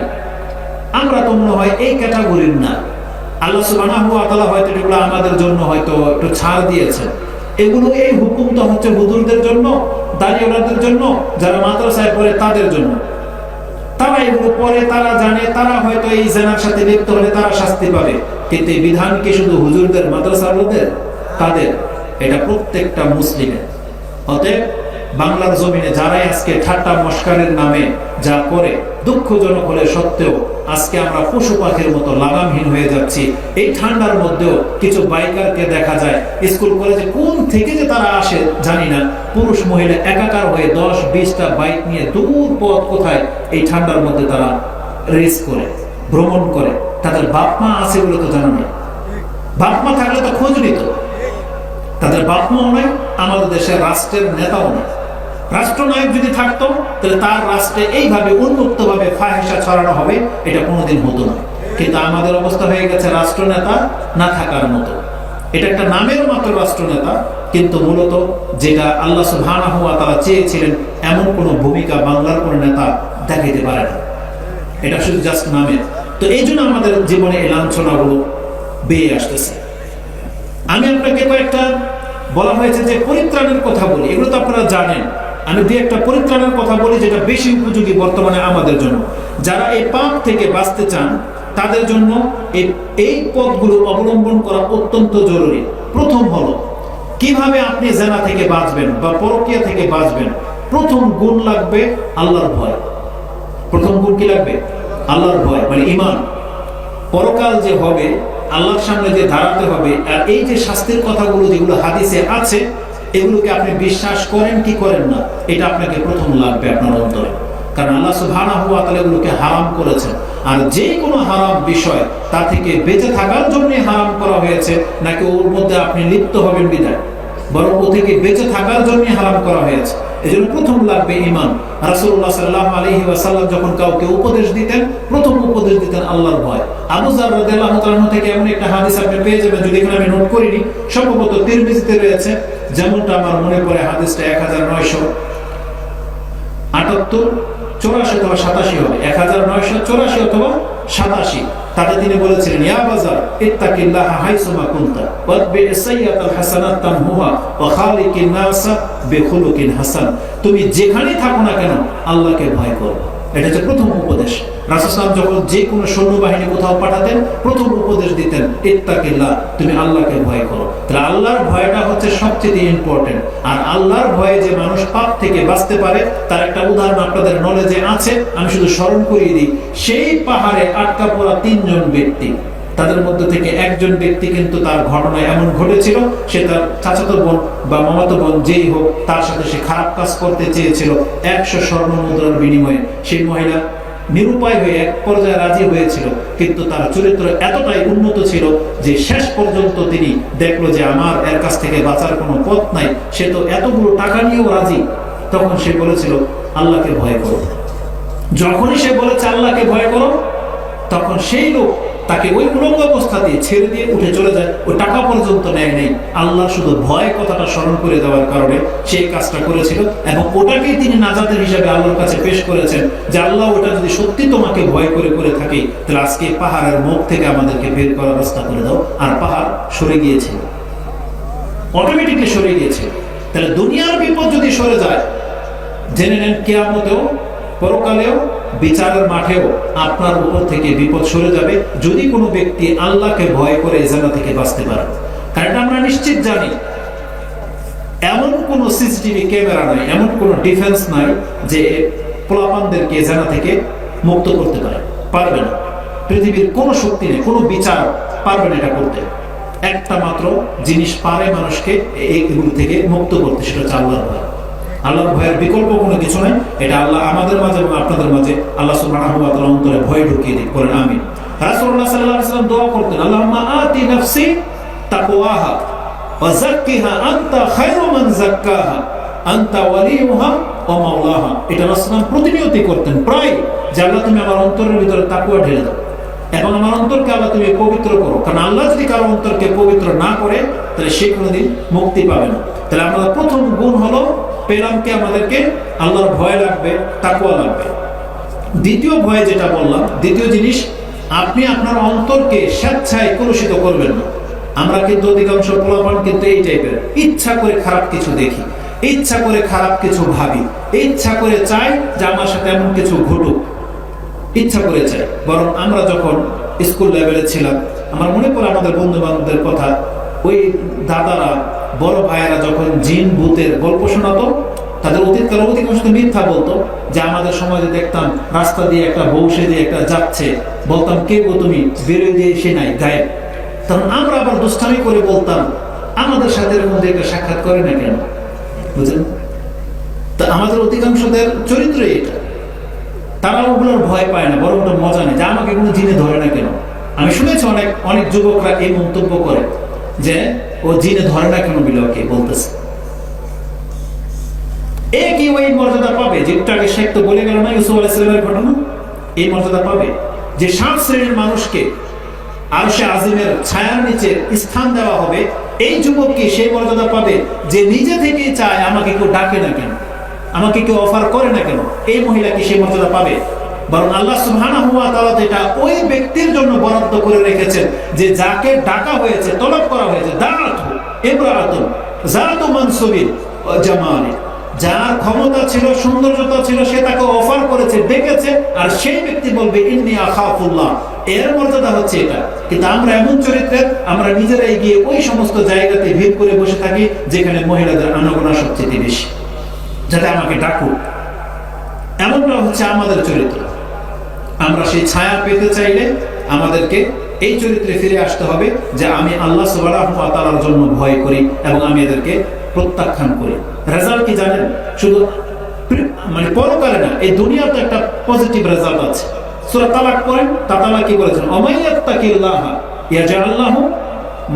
আমরা তো মনে হয় এই ক্যাটাগরির না। আল্লাহ সুবহানাহু ওয়া তাআলা হয়তো এগুলো আমাদের জন্য হয়তো একটু ছাড় দিয়েছেন। এগুলো এই হুকুম তো হচ্ছে হুজুরদের জন্য, দাড়িওয়ালাদের জন্য, যারা মাদ্রাসায় পড়ে তাদের জন্য। তারা এগুলো পড়ে, তারা জানে, তারা হয়তো এই জেনার সাথে লিপ্ত হলে তারা শাস্তি পাবে, কিন্তু এই বিধান কি শুধু হুজুরদের, মাদ্রাসাওয়ালাদের? তাদের, এটা প্রত্যেকটা মুসলিমের। অতএব বাংলার জমিনে যারাই আজকে ঠাট্টা মশকারের নামে যা করে, দুঃখজনক হলে সত্ত্বেও আজকে আমরা পশু পাখির মতো লাগামহীন হয়ে যাচ্ছি। এই ঠান্ডার মধ্যেও কিছু বাইকারকে দেখা যায় স্কুল কলেজে কোন থেকে যে তারা আসে জানি না, পুরুষ মহিলা একাকার হয়ে 10-20টা বাইক নিয়ে দূর পথ কোথায় এই ঠান্ডার মধ্যে তারা রেস করে ভ্রমণ করে। তাদের বাপ মা আছে বলে তো জানা নেই, বাপ মা থাকলে তো খোঁজ নিত। তাদের বাপ মাও নয়, আমাদের দেশের রাষ্ট্রের নেতাও নয়। রাষ্ট্রনায়ক যদি থাকতো তাহলে তার রাষ্ট্রে এইভাবে উন্মুক্ত ভাবে ফাহিশা ছড়ানো হবে, এটা কোনোদিন হতো না। কিন্তু আমাদের অবস্থা হয়ে গেছে রাষ্ট্রনেতা না থাকার মতো। এটা একটা নামের মাত্র রাষ্ট্রনেতা, কিন্তু মূলত যেটা আল্লাহ সুবহানাহু ওয়া তাআলা চেয়েছিলেন এমন কোনো ভূমিকা বাংলার কোনো নেতা দেখাইতে পারে না। এটা শুধু জাস্ট নামের। তো এই জন্য আমাদের জীবনে এই লাঞ্ছনাগুলো বেয়ে আসতেছে। আমি আপনাকে কয়েকটা বলা হয়েছে যে পরিত্রাণের কথা বলি, এগুলো তো আপনারা জানেন। আমি দুই একটা পরিত্রাণের কথা বলি যেটা বেশি উপযোগী বর্তমানে আমাদের জন্য। যারা এই পাপ থেকে বাঁচতে চান তাদের জন্য এই পথগুলো অবলম্বন করা অত্যন্ত জরুরি। প্রথম হলো কিভাবে আপনি জেনা থেকে বাঁচবেন বা পরকীয়া থেকে বাঁচবেন। প্রথম গুণ লাগবে আল্লাহর ভয়। প্রথম গুণ কি লাগবে? আল্লাহর ভয়, মানে ঈমান। পরকাল যে হবে, আল্লাহর সামনে যে দাঁড়াতে হবে, আর এই যে শাস্তির কথাগুলো যেগুলো হাদিসে আছে এগুলোকে আপনি বিশ্বাস করেন কি করেন না, এটা আপনাকে প্রথম লাগবে আপনার অন্তরে। কারণ আল্লাহ সুবহানাহু ওয়া তাআলা এগুলোকে হারাম করেছেন। আর যে কোনো হারাম বিষয় তা থেকে বেঁচে থাকার জন্য হারাম করা হয়েছে, নাকি ওর মধ্যে আপনি লিপ্ত হবেন বিধায়, বরং ও থেকে বেঁচে থাকার জন্য হারাম করা হয়েছে। এজন্য প্রথম লাগবে ঈমান। রাসূলুল্লাহ সাল্লাল্লাহু আলাইহি ওয়াসাল্লাম যখন কাউকে উপদেশ দিতেন, প্রথম উপদেশ দিতেন আল্লাহর ভয়। আবু যার রাদিয়াল্লাহু তাআলা থেকে এমন একটা হাদিস আপনি পেয়ে যাবেন, যদি এখানে আমি নোট করিনি, সম্ভবত তিরমিজিতে রয়েছে, যেমনটা আমার মনে পড়ে হাদিসটা 1978, 84 অথবা 87 হবে, 1984 অথবা 87। তাতে তিনি বলেছিলেন, ইয়া বাজার ইত্তাকিল্লাহা হাইসুমা কুনতা ওয়াতবি'স সাইয়্যাতাল হাসানাত তামহুহা ওয়া খালিকিন নাস বিখুলুকিন হাসান। তুমি যেখানেই থাকো না কেন আল্লাহকে ভয় করো। এটা হচ্ছে প্রথম উপদেশ। রাসূল সাল্লাল্লাহু আলাইহি ওয়াসাল্লাম যখন যে কোনো সৈন্যবাহিনী কোথাও পাঠাতেন প্রথম উপদেশ দিতেন ইত্তাকিল্লাহ, তুমি আল্লাহকে ভয় করো। তাহলে আল্লাহর ভয়টা হচ্ছে সবচেয়ে ইম্পর্টেন্ট। আর আল্লাহর ভয়ে যে মানুষ পাপ থেকে বাঁচতে পারে তার একটা উদাহরণ আপনাদের নলেজে আছে, আমি শুধু স্মরণ করিয়ে দিই। সেই পাহাড়ে আটকা পড়া 3 জন ব্যক্তি, তাদের মধ্যে থেকে একজন ব্যক্তি কিন্তু তার ঘটনা এমন ঘটেছিল, সে তার চাচাতো বোন বা মামাতো বোন যেই হোক তার সাথে সে খারাপ কাজ করতে চেয়েছিল। 100 স্বর্ণ মুদ্রার বিনিময়ে সেই মহিলা নিরুপায় হয়ে এক পর্যায়ে রাজি হয়েছিল, কিন্তু তার চরিত্র এতটাই উন্নত ছিল যে শেষ পর্যন্ত তিনি দেখলো যে আমার এর কাছ থেকে বাঁচার কোনো পথ নাই। সে তো এতগুলো টাকা নিয়েও রাজি। তখন সে বলেছিল আল্লাহকে ভয় করো। যখনই সে বলেছে আল্লাহকে ভয় করো, তখন সেই লোক তাকে ওই উলঙ্গ অবস্থাতে ছেড়ে দিয়ে উঠে চলে যায়। ওই টাকা পর্যন্ত নেয় নেই, আল্লাহ শুধু ভয় কথাটা স্মরণ করে দেওয়ার কারণে সেই কাজটা করেছিল। এবং ওটাকেই তিনি নাজাতের হিসাবে আল্লাহর কাছে পেশ করেছেন যে আল্লাহ, ওটা যদি সত্যি তোমাকে ভয় করে করে থাকি তাহলে আজকে পাহাড়ের মুখ থেকে আমাদেরকে বের করার ব্যবস্থা করে দাও। আর পাহাড় সরে গিয়েছিল, অটোমেটিকলি সরে গিয়েছিল। তাহলে দুনিয়ার বিপদ যদি সরে যায়, জেনে নেন কিয়ামতেও পরকালেও বিচারের মাঠেও আপনার উপর থেকে বিপদ সরে যাবে, যদি কোনো ব্যক্তি আল্লাহকে ভয় করে জেনা থেকে বাঁচতে পারে। কারণ আমরা নিশ্চিত জানি এমন কোন সিসিটিভি ক্যামেরা নাই, এমন কোন ডিফেন্স নাই যে পোলাপানদেরকে জেনা থেকে মুক্ত করতে পারবে না। পৃথিবীর কোনো শক্তি নেই, কোনো বিচার পারবে না এটা করতে। একটা মাত্র জিনিস পারে মানুষকে এইগুলো থেকে মুক্ত করতে, সেটা হচ্ছে আল্লাহর ভয়। আল্লাহর ভয়ের বিকল্প কোনো কিছু নাই। এটা আল্লাহ আমাদের মাঝে এবং আপনাদের মাঝে আল্লাহ সুবহানাহু ওয়া তাআলা অন্তরে ভয় ঢুকিয়ে দিন, বলেন আমিন। রাসূলুল্লাহ সাল্লাল্লাহু আলাইহি ওয়াসাল্লাম দোয়া করতেন, আল্লাহুম্মা আতি নাফসি তাকওয়াহা ওয়া যাক্কিহা আনতা খায়রু মান যাক্কাহা আনতা ওয়ালিয়ুহা ওয়া মাওলাহা। এটা রাসূল প্রতিনিয়তই করতেন প্রায়, যে আল্লাহ তুমি আমার অন্তরের ভিতরে তাকওয়া ঢেলে দাও এবং আমার অন্তরকে আল্লাহ তুমি পবিত্র করো। কারণ আল্লাহ যদি কারো অন্তরকে পবিত্র না করে তাহলে সে কোনোদিন মুক্তি পাবে না। তাহলে আমাদের প্রথম গুণ হলো পেলাম কি আমাদেরকে আল্লাহর ভয় লাগবে, তাকওয়া লাগবে। দ্বিতীয় ভয় যেটা বললাম, দ্বিতীয় জিনিস, আপনি আপনার অন্তরকে স্বেচ্ছায় কলুষিত করবেন না। আমরা কিন্তু অধিকাংশ পোলাপান কিন্তু এই টাইপের, ইচ্ছা করে খারাপ কিছু দেখি, ইচ্ছা করে খারাপ কিছু ভাবি, ইচ্ছা করে চাই যে আমার সাথে এমন কিছু ঘটুক, ইচ্ছা করে চাই। বরং আমরা যখন স্কুল লেভেলে ছিলাম, আমার মনে পড়ে আমাদের বন্ধু বান্ধবদের কথা, ওই দাদারা বড় ভাইয়েরা যখন জিন ভূতের গল্প শোনাতো, তাদের অতীতকালে অধিকাংশ মিথ্যা বলতো, যে আমাদের সমাজে দেখতাম রাস্তা দিয়ে একটা বউ সেজে একটা যাচ্ছে, বলতাম কে গো তুমি, বেরোয় দিয়ে এসে নাই গায়েব। তখন আমরা আবার দুষ্টামি করে বলতাম আমাদের সাথে এরকম একটা সাক্ষাৎ করে না কেন, বুঝলেন? তা আমাদের অধিকাংশদের চরিত্র এটা, তারা ওগুলোর ভয় পায় না, বরং ওটা মজা নেই যে আমাকে কোনো জিনে ধরে না কেন। আমি শুনেছি অনেক অনেক যুবকরা এই মন্তব্য করে যে ও জিনে ধরে না কেন বিলকে বলতেছে। কি ওই মর্যাদা পাবে যেটাকে শেখ তো বলে গেল না, ইউসুফ আলাইহিস সালামের ঘটনা, এই মর্যাদা পাবে যে 7 শ্রেণীর মানুষকে আরশে আজিমের ছায়ার নিচে স্থান দেওয়া হবে। এই যুবককে সেই মর্যাদা পাবে যে নিজে থেকেই চায় আমাকে কেউ ডাকে না কেন, আমাকে কেউ অফার করে না কেন। এই মহিলা কি সেই মর্যাদা পাবে? বরং আল্লাহ সুবহানাহু ওয়া তাআলা এটা ওই ব্যক্তির জন্য বরাদ্দ করে রেখেছেন যে যাকে ডাকা হয়েছে, তলব করা হয়েছে, দাআতু ইমরাআতুন যাতু মানসুবিন ওয়া জামালিন, যার ক্ষমতা ছিল, সৌন্দর্যতা ছিল, সে তাকে অফার করেছে, ডেকেছে, আর সেই ব্যক্তি বলবে ইন্নী আখাফুল্লাহ। এর মর্যাদা হচ্ছে এটা। কিন্তু আমরা এমন চরিত্রের, আমরা নিজেরাই গিয়ে ওই সমস্ত জায়গাতে ভিড় করে বসে থাকি যেখানে মহিলাদের আনাগোনা সবচেয়ে বেশি, যাতে আমাকে ডাকুক। এমনটা হচ্ছে আমাদের চরিত্র। আমরা সেই ছায়া পেতে চাইলে আমাদেরকে এই চরিত্রে ফিরে আসতে হবে যে আমি আল্লাহ সুবহানাহু ওয়া তাআলার জন্য ভয় করি এবং আমি এদেরকে প্রত্যাখ্যান করি। রেজাল্ট কি জানেন? শুধু মানে পরকালে না, এই দুনিয়াতে একটা পজিটিভ রেজাল্ট আছে। সূরা তালাক পড়েন, তাআলা কি বলেছেন? ওমাইয়াত্তাকিল্লাহ ইয়াজআল লাহু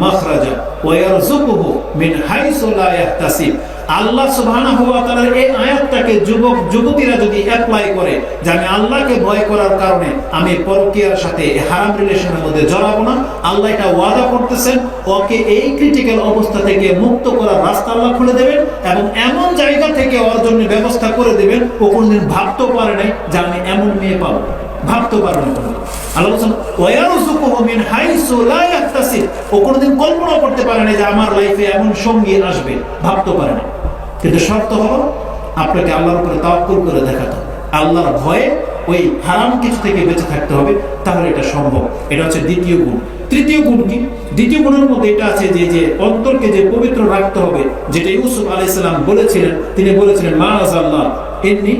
মাখরাজা ওয়া ইয়ারযুকুহু মিন হাইসু লা ইয়াহতাসিব। আল্লাহ সুবহানাহু ওয়া তাআলার এই আয়াতটাকে যুবক যুবতীরা যদি অ্যাপ্লাই করে যে আমি আল্লাহকে ভয় করার কারণে আমি পরকীয়ার সাথে হারাম রিলেশনের মধ্যে জড়াবো না, আল্লাহ এটা ওয়াদা করতেছেন, ওকে এই ক্রিটিক্যাল অবস্থা থেকে মুক্ত করার রাস্তা আল্লাহ খুলে দেবেন এবং এমন জায়গা থেকে ওর জন্য ব্যবস্থা করে দেবেন ও কোনদিন ভাবতেও পারে নাই যে আমি এমন মেয়ে পাবো, ভাবতে পারবে না। আল্লাহ বলেন ওয়ায়ারযুকুহু মিন হাইসু লা ইয়াহতাসিব, ও কোনদিন কল্পনা করতে পারে না যে আমার লাইফে এমন সঙ্গী আসবে, ভাবতে পারে না। কিন্তু শর্ত হলো আপনাকে আল্লাহর উপরে তাওয়াক্কুল করে দেখাতে হবে, আল্লাহর ভয়ে ওই হারাম কিছু থেকে বেঁচে থাকতে হবে, তাহলে এটা সম্ভব। এটা হচ্ছে দ্বিতীয় গুণ। তৃতীয় গুণ কি? দ্বিতীয় গুণের মধ্যে এটা আছে যে অন্তরকে যে পবিত্র রাখতে হবে, যেটা ইউসুফ আলাইহিস সালাম বলেছিলেন। তিনি বলেছিলেন মাআযাল্লাহ ইন্নী,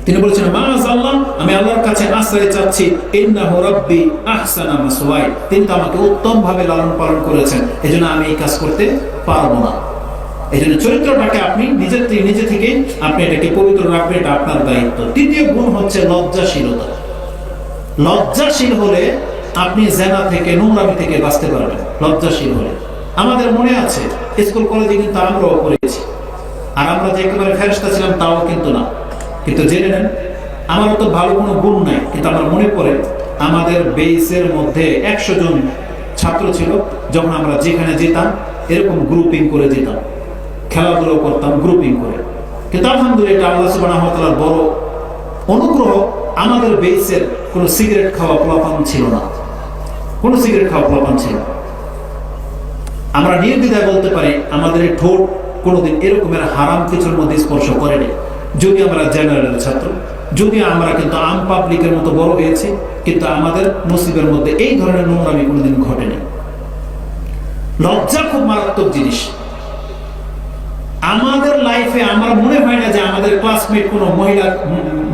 তিনি বলেছিলেন মাআযাল্লাহ, আমি আল্লাহর কাছে আশ্রয় চাচ্ছি, ইন্নাহু রাব্বি আহসানা মাসওয়াই, তিনি তো আমাকে উত্তম ভাবে লালন পালন করেছেন, এজন্য আমি এই কাজ করতে পারবো না। এই জন্য চরিত্রটাকে আপনি নিজে থেকে আপনি এটাকে পবিত্র রাখবেন, এটা আপনার দায়িত্ব। তৃতীয় গুণ হচ্ছে লজ্জাশীলতা। লজ্জাশীল হলে আপনি জেনা থেকে, নোংরামি থেকে বাঁচতে পারবেন। লজ্জাশীল হলে আমাদের মনে আছে স্কুল কলেজে কিন্তু আমরাও করেছি, আর আমরা যে একেবারে ফেরেশতা ছিলাম তাও কিন্তু না। কিন্তু জেনে নেন, আমার তো ভালো কোনো গুণ নাই, কিন্তু আমার মনে পড়ে আমাদের বেসের মধ্যে 100 জন ছাত্র ছিল। যখন আমরা যেখানে যেতাম এরকম গ্রুপিং করে যেতাম, খেলাধুলো করতাম গ্রুপিং করে। কিন্তু আলহামদুলিল্লাহ আল্লাহ সুবহানাহু ওয়া তাআলার বড় অনুগ্রহ, আমাদের বেসের কোনো সিগারেট খাওয়া পোলাপান ছিল না, কোনো সিগারেট খাওয়া পোলাপান ছিল না। আমরা নির্দ্বিধায় বলতে পারি আমাদের এই ঠোঁট কোনোদিন এরকমের হারাম কিছুর মধ্যে স্পর্শ করেনি। যদি আমরা জেনারেল ছাত্র, যদি আমরা কিন্তু আম পাবলিকের মতো বড় হয়েছি, কিন্তু আমাদের নসিবের মধ্যে এই ধরনের নোংরামি কোনোদিন ঘটেনি। লজ্জা খুব মারাত্মক জিনিস। আমাদের লাইফে আমার মনে হয় না যে আমাদের ক্লাসমেট কোনো মহিলা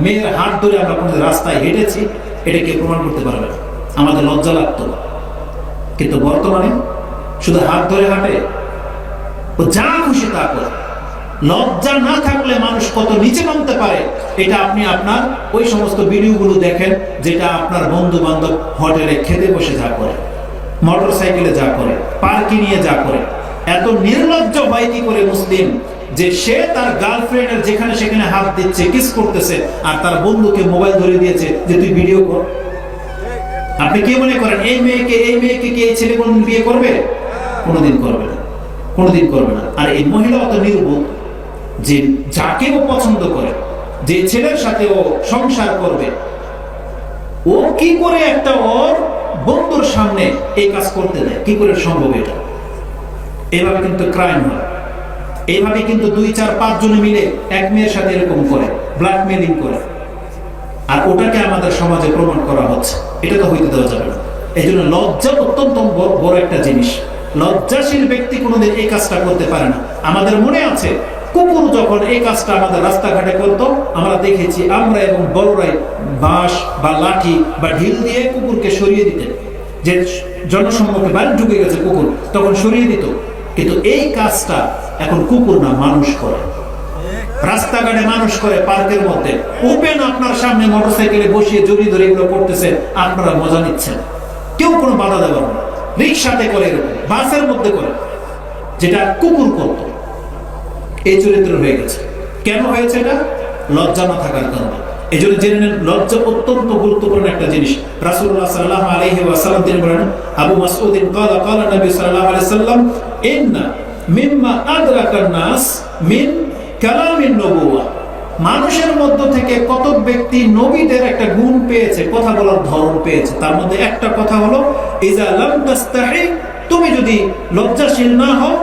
মেয়ের হাত ধরে আমরা কোনো রাস্তায় হেঁটেছি, এটাকে প্রমাণ করতে পারবে না। আমাদের লজ্জা লাগতো, কিন্তু বর্তমানে শুধু হাত ধরে হাঁটে, ও যা খুশি তা করে। লজ্জা না থাকলে মানুষ কত নিচে নামতে পারে, এটা আপনি আপনার ওই সমস্ত ভিডিওগুলো দেখেন, যেটা আপনার বন্ধু বান্ধব হোটেলে খেতে বসে যা করে, মোটর সাইকেলে যা করে, পার্কে নিয়ে যা করে। এত নির্লজ্জ হয় কি করে মুসলিম যে সে তার গার্লফ্রেন্ডের যেখানে সেখানে হাত দিচ্ছে, কিস করতেছে, আর তার বন্ধুকে মোবাইল ধরে দিয়েছে যে তুই ভিডিও কর। আপনি কি মনে করেন এই মেয়েকে কি এই ছেলে কোনদিন বিয়ে করবে? কোনোদিন করবে না, কোনোদিন করবে না। আর এই মহিলা অত নির্বোধ যে যাকে ও পছন্দ করে, যে ছেলের সাথে ও সংসার করবে, ও কি করে একটা ওর বন্ধুর সামনে এই কাজ করতে দেয়? কি করে সম্ভব এটা? এভাবে কিন্তু ক্রাইম হয়। এইভাবে কিন্তু 2, 4, 5 জনে মিলে এক মেয়ের সাথে এরকম করে, ব্ল্যাকমেলিং করে, আর ওটাকে আমাদের সমাজে প্রমাণ করা হচ্ছে। এটা তো হইতে দেওয়া যাবে না। এই জন্য লজ্জা অত্যন্ত বড় একটা জিনিস। লজ্জাশীল ব্যক্তি কোনোদিন এই কাজটা করতে পারে না। আমাদের মনে আছে কুকুর যখন এই কাজটা আমাদের রাস্তাঘাটে করতো, আমরা দেখেছি আমরা এবং বড়রাই বাঁশ বা লাঠি বা ঢিল দিয়ে কুকুরকে সরিয়ে দিতেন, যে জনসম্মুখে বাড়ি ঢুকে গেছে কুকুর, তখন সরিয়ে দিত। কিন্তু এই কাজটা এখন কুকুর না, মানুষ করে, রাস্তাঘাটে মানুষ করে, পার্কের মধ্যে ওপেন আপনার সামনে মোটরসাইকেলে বসিয়ে জড়িয়ে ধরে এগুলো করতেছে, আপনারা মজা নিচ্ছেন, কেউ কোনো বাধা দেবার না। রিক্সাতে করে, বাসের মধ্যে করে, যেটা কুকুর করত। এই চরিত্র হয়ে গেছে। কেন হয়েছে এটা? লজ্জা না থাকার কারণে। এই জন্য জেনে নেন, লজ্জা অত্যন্ত গুরুত্বপূর্ণ একটা জিনিস। রাসূলুল্লাহ সাল্লাল্লাহু আলাইহি ওয়াসাল্লাম তিনি বলেন, আবু মাসউদ ক্বালা ক্বালা নবী সাল্লাল্লাহু আলাইহি ওয়াসাল্লাম ইন্না মিম্মা আদরাকান নাস মিন কালামিন নবুওয়া। মানুষের মধ্য থেকে কত ব্যক্তি নবীদের একটা গুণ পেয়েছে, কথা বলার ধরন পেয়েছে। তার মধ্যে একটা কথা হলো, ইজা লাম তাস্তাহি, তুমি যদি লজ্জাশীল না হও,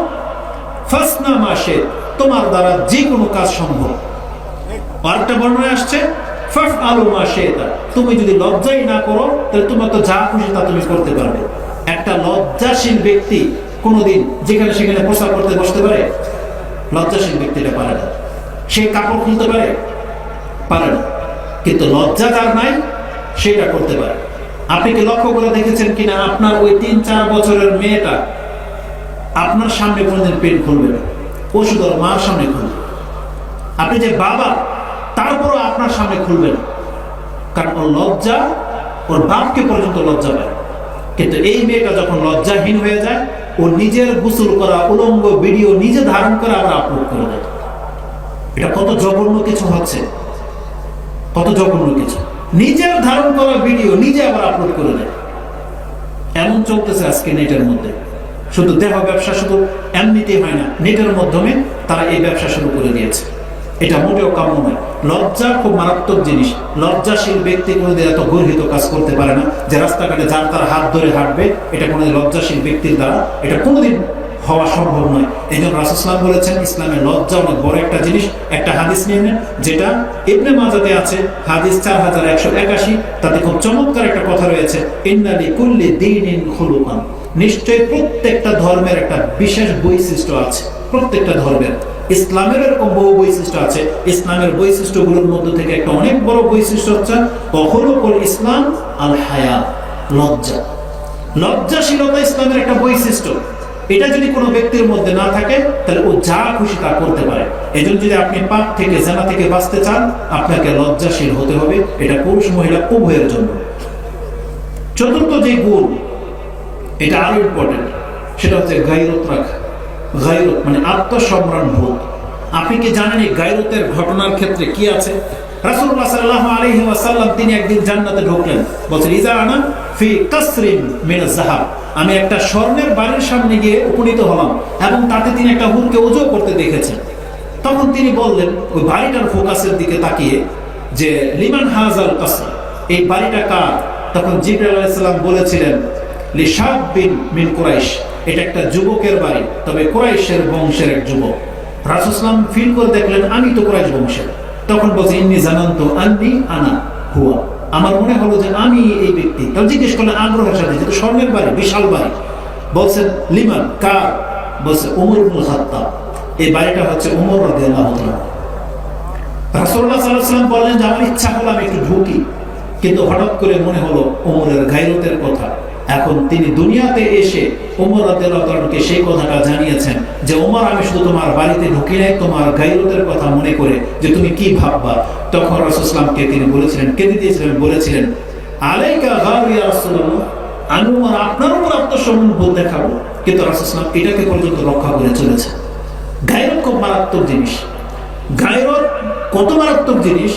ফাসনা মা শি'ত, তোমার দ্বারা যে কোনো কাজ সম্ভব। আরেকটা বর্ণনায় আসছে, ফাফআলু মা শি'তা, তুমি যদি লজ্জাই না করো তাহলে তোমার তো যা খুশি তা তুমি করতে পারবে। একটা লজ্জাশীল ব্যক্তি কোনোদিন যেখানে সেখানে প্রচার করতে বসতে পারে? লজ্জাশীল ব্যক্তিটা পারে না। সে কাপড় খুলতে পারে? পারে না। কিন্তু লজ্জা যার নাই সেটা করতে পারে। আপনি কি লক্ষ্য করে দেখেছেন কিনা, আপনার ওই 3-4 বছরের মেয়েটা আপনার সামনে কোনোদিন পেন খুলবে না, ও শুধু ওর মার সামনে খুলবে। আপনি যে বাবা, তারপরও আপনার সামনে খুলবে না, কারণ ওর লজ্জা, ওর বাপকে পর্যন্ত লজ্জা পায়। কিন্তু এই মেয়েটা যখন লজ্জাহীন হয়ে যায়, ও নিজের গোসল করা উলঙ্গ ভিডিও নিজে ধারণ করে আবার আপলোড করে দেয়। এটা কত জঘন্য কিছু হচ্ছে, কত জঘন্য কিছু। নিজের ধারণ করা ভিডিও নিজে আবার আপলোড করে দেয়। এমন চলতেছে আজকে নেটের মধ্যে। শুধু দেহ ব্যবসা শুধু এমনিতেই হয় না, নেটের মাধ্যমে তারা এই ব্যবসা শুরু করে দিয়েছে। এটা মোটেও কাম্য নয়। লজ্জা খুব মারাত্মক জিনিস। লজ্জাশীল ব্যক্তি কোনোদিন এত গর্হিত কাজ করতে পারে না যে রাস্তাঘাটে যার তার হাত ধরে হাঁটবে। এটা কোনোদিন লজ্জাশীল ব্যক্তির দ্বারা এটা কোনোদিন হওয়া সম্ভব নয়। এই জন্য রাসূল সাল্লাল্লাহু আলাইহি ওয়াসাল্লাম বলেছেন, ইসলামের লজ্জা অনেক বড় একটা জিনিস। একটা হাদিস নিয়ে নেন, যেটা ইবনে মাজাতে আছে, হাদিস 4181। তাতে খুব চমৎকার একটা কথা রয়েছে, ইন্না লিকুল্লি দীনিন খুলুকান, নিশ্চয়ই প্রত্যেকটা ধর্মের একটা বিশেষ বৈশিষ্ট্য আছে। প্রত্যেকটা ধর্মের, ইসলামের এরকম বহু বৈশিষ্ট্য আছে। ইসলামের বৈশিষ্ট্যগুলোর মধ্যে থেকে একটা অনেক বড় বৈশিষ্ট্য হচ্ছে খুলুকুল ইসলাম আল হায়া, লজ্জা। লজ্জাশীলতা ইসলামের একটা বৈশিষ্ট্য। এটা যদি কোনো ব্যক্তির মধ্যে না থাকে তাহলে ও যা খুশি তা করতে পারে। এজন্য যদি আপনি পাপ থেকে, জানা থেকে বাঁচতে চান, আপনাকে লজ্জাশীল হতে হবে। এটা পুরুষ মহিলা উভয়ের জন্য। চতুর্থ যে গুণ, এটা আরো ইম্পর্টেন্ট, সেটা হচ্ছে গায়রত রাখা। গায়রত মানে আত্মসম্মান বোধ। আপনি কি জানেন এই গায়রতের ঘটনার ক্ষেত্রে কি আছে? রাসূলুল্লাহ সাল্লাল্লাহু আলাইহি ওয়াসাল্লাম তিনি একদিন জান্নাতে ঢুকলেন, বলছেন, ইজা আনা ফি কাসরিন মিন যাহাব, আমি একটা স্বর্ণের বাড়ির সামনে গিয়ে উপনীত হলাম এবং তাতে তিনি একটা হুরকে ওযু করতে দেখেছেন। তখন তিনি বললেন, ওই বাড়িটার ফোকাসের দিকে তাকিয়ে, যে লিমান হাযাল কাসর, এই বাড়িটা কার? তখন জিবরাইল আলাইহিস সালাম বলেছিলেন, লিশাবিন মিন কুরাইশ, এটা একটা যুবকের বাড়ি, তবে কুরাইশের বংশের এক যুবক। রাসূল সাল্লাল্লাহু আলাইহি ওয়াসাল্লাম ফিল করে দেখলেন, আমি তো কুরাইশ বংশের। তখন বলছে, ইন্নী জানান্তু আন্নী আনা হুয়া, আমার মনে হলো যে আমি এই ব্যক্তি। তাহলে জিজ্ঞেস করলেন আগ্রহের সাথে, যেহেতু স্বর্ণের বাড়ি, বিশাল বাড়ি। বলছেন, লিমান, কার? বলছে, ওমর ইবনুল খাত্তাব, এই বাড়িটা হচ্ছে ওমর রাদিয়াল্লাহু তাআলা। রাসূলুল্লাহ সাল্লাল্লাহু আলাইহি ওয়াসাল্লাম বললেন যে আমার ইচ্ছা হলো আমি একটু ঢুকি, কিন্তু হঠাৎ করে মনে হলো ওমরের গায়রতের কথা। এখন তিনি দুনিয়াতে এসে ওমর রাদিয়াল্লাহু তাআলাকে সেই কথাটা জানিয়েছেন যে, ওমর, আমি শুধু তোমার বাড়িতে ঢুকি নাই তোমার গায়রতের কথা মনে করে, যে তুমি কি ভাববা। তখন রাসূল সাল্লাল্লাহু আলাইহি ওয়াসাল্লামকে তিনি বলেছিলেন, কেঁদে দিয়েছিলেন, বলেছিলেন, আলাইকা গার ইয়া রাসূলুল্লাহ, আমি ওমর আপনার উপর আত্মসম্মান বোধ দেখাবো। কিন্তু রাসূল সাল্লাল্লাহু আলাইহি ওয়াসাল্লাম এটাকে পর্যন্ত রক্ষা করে চলেছে। গায়রত খুব মারাত্মক জিনিস। গায়রত কত মারাত্মক জিনিস,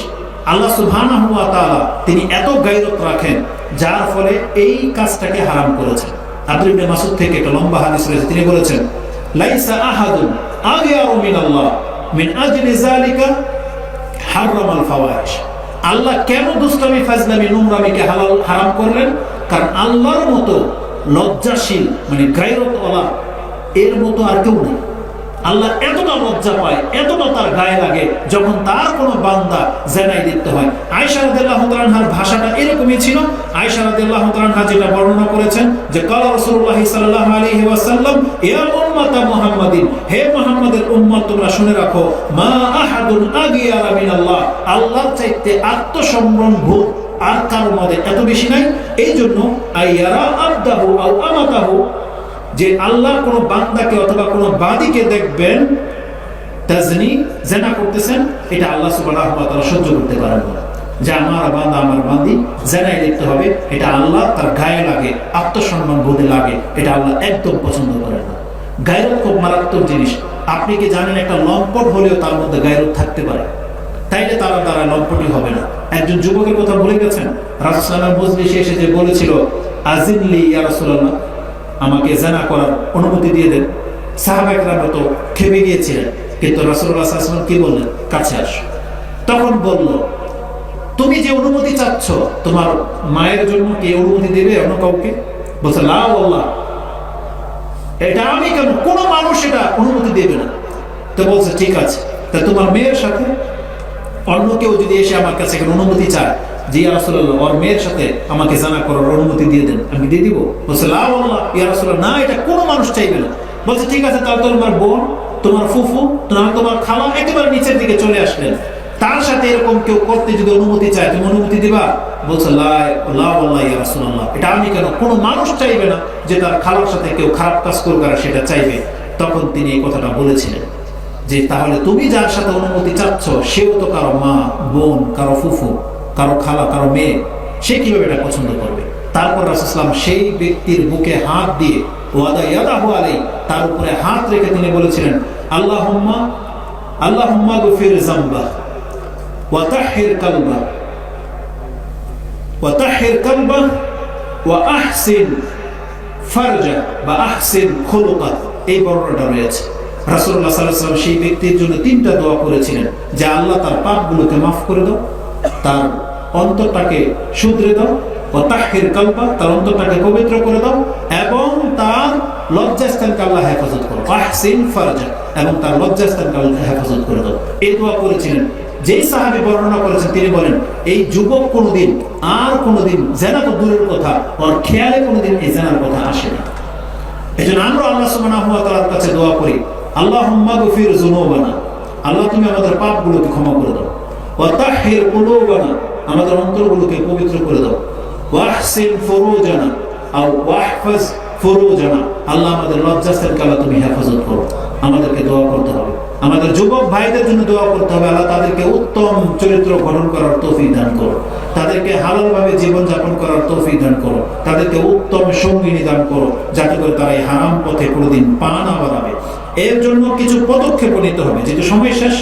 আল্লাহ সুবহানাহু ওয়া তাআলা তিনি এত গায়রত রাখেন, যার ফলে এই কাজটাকে হারাম করেছেন। আব্দুল্লাহ ইবনে মাসউদ থেকে একটা লম্বা হাদিস রয়েছে, তিনি বলেছেন, লাইসা আহাদুন আগয়ারু মিনাল্লাহ মিন আজলি যালিকা হারামাল ফাওয়াহিশ। আল্লাহ কেন দুষ্টামি, ফাজলামি, নোংরামিকে হারাম করলেন? কারণ আল্লাহর মতো লজ্জাশীল মানে গায়রতওয়ালা এর মতো আর কেউ নেই। আল্লাহ এতটা লজ্জা পায়, এতটা তার গায়ে লাগে যখন তার কোনো বান্দা জেনায় লিপ্ত হয়। আয়েশা রাদিয়াল্লাহু তাআলা আনহার ভাষাটা এরকমই ছিল। আয়েশা রাদিয়াল্লাহু তাআলা আনহা যেটা বর্ণনা করেছেন যে ক্বালা রাসূলুল্লাহ সাল্লাল্লাহু আলাইহি ওয়াসাল্লাম, ইয়া উম্মাতা মুহাম্মাদিন, হে মুহাম্মাদের উম্মত তোমরা শুনে রাখো, মা আহাদুন আগিয়ারা মিনাল্লাহ, আল্লাহর চাইতে আত্মসম্ভ্রম ভূত আর কারো মধ্যে এত বেশি নাই। এই জন্য আইয়ারা আবদাহু আও আমাতাহু, যে আল্লাহ কোন বান্দাকে অথবা কোন বাদীকে দেখবেন তাজনি জেনা করতেছেন, এটা আল্লাহ সুবহানাহু ওয়া তাআলা সহ্য করতে পারেন না। যে আমার বান্দা আমার বান্দি জেনায় লিপ্ত হবে, এটা আল্লাহ তার গায়ে লাগে, আত্মসম্মান বোধে লাগে, এটা আল্লাহ একদম পছন্দ করেন না। গায়রত খুব মারাত্মক জিনিস। আপনি কি জানেন একটা লম্পট হলেও তার মধ্যে গায়রত থাকতে পারে, তাইলে তার দ্বারা লম্পটই হবে না। একজন যুবকের কথা বলে গেছেন, রাসূল সাল্লাল্লাহু আলাইহি ওয়াসাল্লাম মজলিসে এসে যে বলেছিল, আজিনলি ইয়া রাসূলুল্লাহ, আমাকে জানা করার অনুমতি দিয়ে দেন। সাহাবায়ে কেরাম তো খেপে গিয়েছিলেন, কিন্তু রাসূলুল্লাহ সাল্লাল্লাহু আলাইহি ওয়াসাল্লাম কি বললেন, কাছে আসো। তখন বলল, তুমি যে অনুমতি চাচ্ছ, তোমার মায়ের জন্য কে অনুমতি দেবে অন্য কাউকে? বলছে লা ওয়াল্লাহ, এটা আমি কেন, কোন মানুষ এটা অনুমতি দেবে না। তো বলছে ঠিক আছে, তা তোমার মেয়ের সাথে অন্য কেউ যদি এসে আমার কাছে অনুমতি চায় যে ইয়া রাসূলুল্লাহ ওর মেয়ের সাথে আমাকে জানা করার অনুমতি দিয়ে দেন, আমি দিয়ে দিব? বলছে লা ওয়াল্লাহ ইয়া রাসূলুল্লাহ, না, এটা কোনো মানুষ চাইবে না। বলছে ঠিক আছে, তাহলে তোমার বোন, তোমার ফুফু, তোমার খালা একেবারে নিচের দিকে চলে আসলেন, তার সাথে এরকম কেউ করতে যদি অনুমতি চায়, তুমি অনুমতি দিবা? বলছে লা ওয়াল্লাহ ইয়া রাসূলুল্লাহ, এটা আমি কেন, কোনো মানুষ চাইবে না যে তার খালার সাথে কেউ খারাপ কাজ করবে, সেটা চাইবে। তখন তিনি এই কথাটা বলেছিলেন যে তাহলে তুমি যার সাথে অনুমতি চাচ্ছ, সেও তো কারো মা, বোন, কারো ফুফু, কারো খালা, কারো মেয়ে, সে কিভাবে এটা পছন্দ করবে? তারপর রাসূল সাল্লাল্লাহু আলাইহি ওয়াসাল্লাম সেই ব্যক্তির বুকে হাত দিয়ে ওয়াদা ইয়াদাহু আলাইহি, তার উপরে হাত রেখে তিনি বলেছিলেন, আল্লাহুম্মা গফির যামবা ওয়া তাহহির কলবা ওয়া আহসিন ফারজা বা আহসিন খুলুকা। এই বর্ণনাটা রয়েছে। রাসূলুল্লাহ সাল্লাল্লাহু আলাইহি ওয়াসাল্লাম সেই ব্যক্তির জন্য তিনটা দোয়া করেছিলেন, যে আল্লাহ তার পাপগুলোকে মাফ করে দাও, তার অন্তরটাকে শুধরে দাও, ও তাহহির কলবা, তার অন্তরটাকে পবিত্র করে দাও, এবং তার লজ্জাস্থানকে আল্লাহ হেফাজত করো, আহসিন ফারজা, এবং তার লজ্জাস্থানকে আল্লাহ হেফাজত করে দাও। এই দোয়া করেছিলেন। যেই সাহাবী বর্ণনা করেছেন তিনি বলেন, এই যুবক কোনোদিন জেনা তো দূরের কথা, ওর খেয়ালে কোনোদিন এই জেনার কথা আসে না। এজন্য আমরা আল্লাহ সুবহানাহু ওয়া তাআলার কাছে দোয়া করি, আল্লাহুম্মা গফির যুনুবানা, আল্লাহ তুমি আমাদের পাপগুলোকে ক্ষমা করে দাও, ওয়া তাহহির কুলুবানা, আমাদের অন্তরগুলোকে পবিত্র করে দাও, ওয়া আহসিন ফুরুজানা আও ওয়াহফাজ ফুরুজানা, আল্লাহ আমাদের লজ্জাস্থানকে আল্লাহ তুমি হেফাজত করো। আমাদেরকে দোয়া করতে হবে, আমাদের যুবক ভাইদের জন্য দোয়া করতে হবে, আল্লাহ তাদেরকে উত্তম চরিত্র গঠন করার তৌফিক দান করো, তাদেরকে হালাল ভাবে জীবন যাপন করার তৌফিক দান করো, তাদেরকে উত্তম সঙ্গিনী দান করো, যাতে করে তারা এই হারাম পথে কোনোদিন পা না বাড়াবে। এর জন্য কিছু পদক্ষেপ নিতে হবে। যেহেতু সময় শেষ,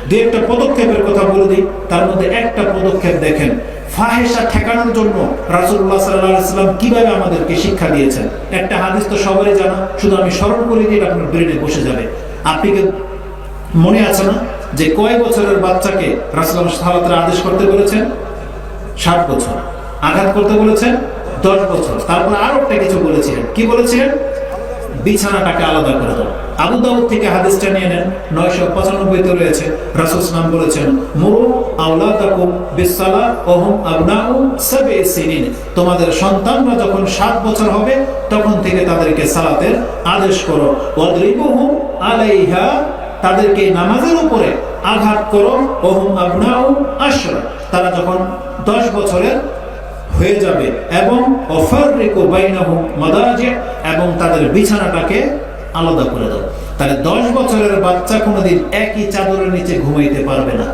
দু একটা পদক্ষেপের কথা বলে দিই। তার মধ্যে একটা পদক্ষেপ দেখেন, ফাহেশা ঠেকানোর জন্য রাসূলুল্লাহ সাল্লাল্লাহু আলাইহি ওয়াসাল্লাম কিভাবে আমাদেরকে শিক্ষা দিয়েছেন। একটা হাদিস তো সবারই জানা, শুধু আমি স্মরণ করে দিই, আপনার ব্রেনে বসে যাবে। আপনি কি মনে আছে না যে কয় বছরের বাচ্চাকে রাসূলুল্লাহ সাল্লাল্লাহু আলাইহি ওয়াসাল্লাম আদেশ করতে বলেছেন? 7 বছর। আঘাত করতে বলেছেন 10 বছর। তারপর আরো একটা কিছু বলেছিলেন, কি বলেছিলেন? বিছানাটাকে আলাদা করে দাও। আবু দাউদ থেকে হাদিসটা নিয়ে নেন, 995 তে রয়েছে। রাসূল সাল্লাল্লাহু আলাইহি ওয়াসাল্লাম বলেছেন, মুরু আওলাদাকুম বিসসালাহ ওয়া হুম আবনাউ 7 সিনিন, তোমাদের সন্তানরা যখন 7 বছর হবে তখন থেকে তাদেরকে সালাতের আদেশ করো। ওয়াদরিবুহুম আলাইহা, তাদেরকে নামাজের উপরে আঘাত করো। ওয়া হুম আবনাউ 10, তারা যখন 10 বছরের হয়ে যাবে। এবং অফাররিকু বাইনাহুম মাদাজি, এবং তাদের বিছানাটাকে আলাদা করে দাও। তাহলে 10 বছরের বাচ্চা কোনোদিন একই চাদরের নিচে ঘুমাইতে পারবে না।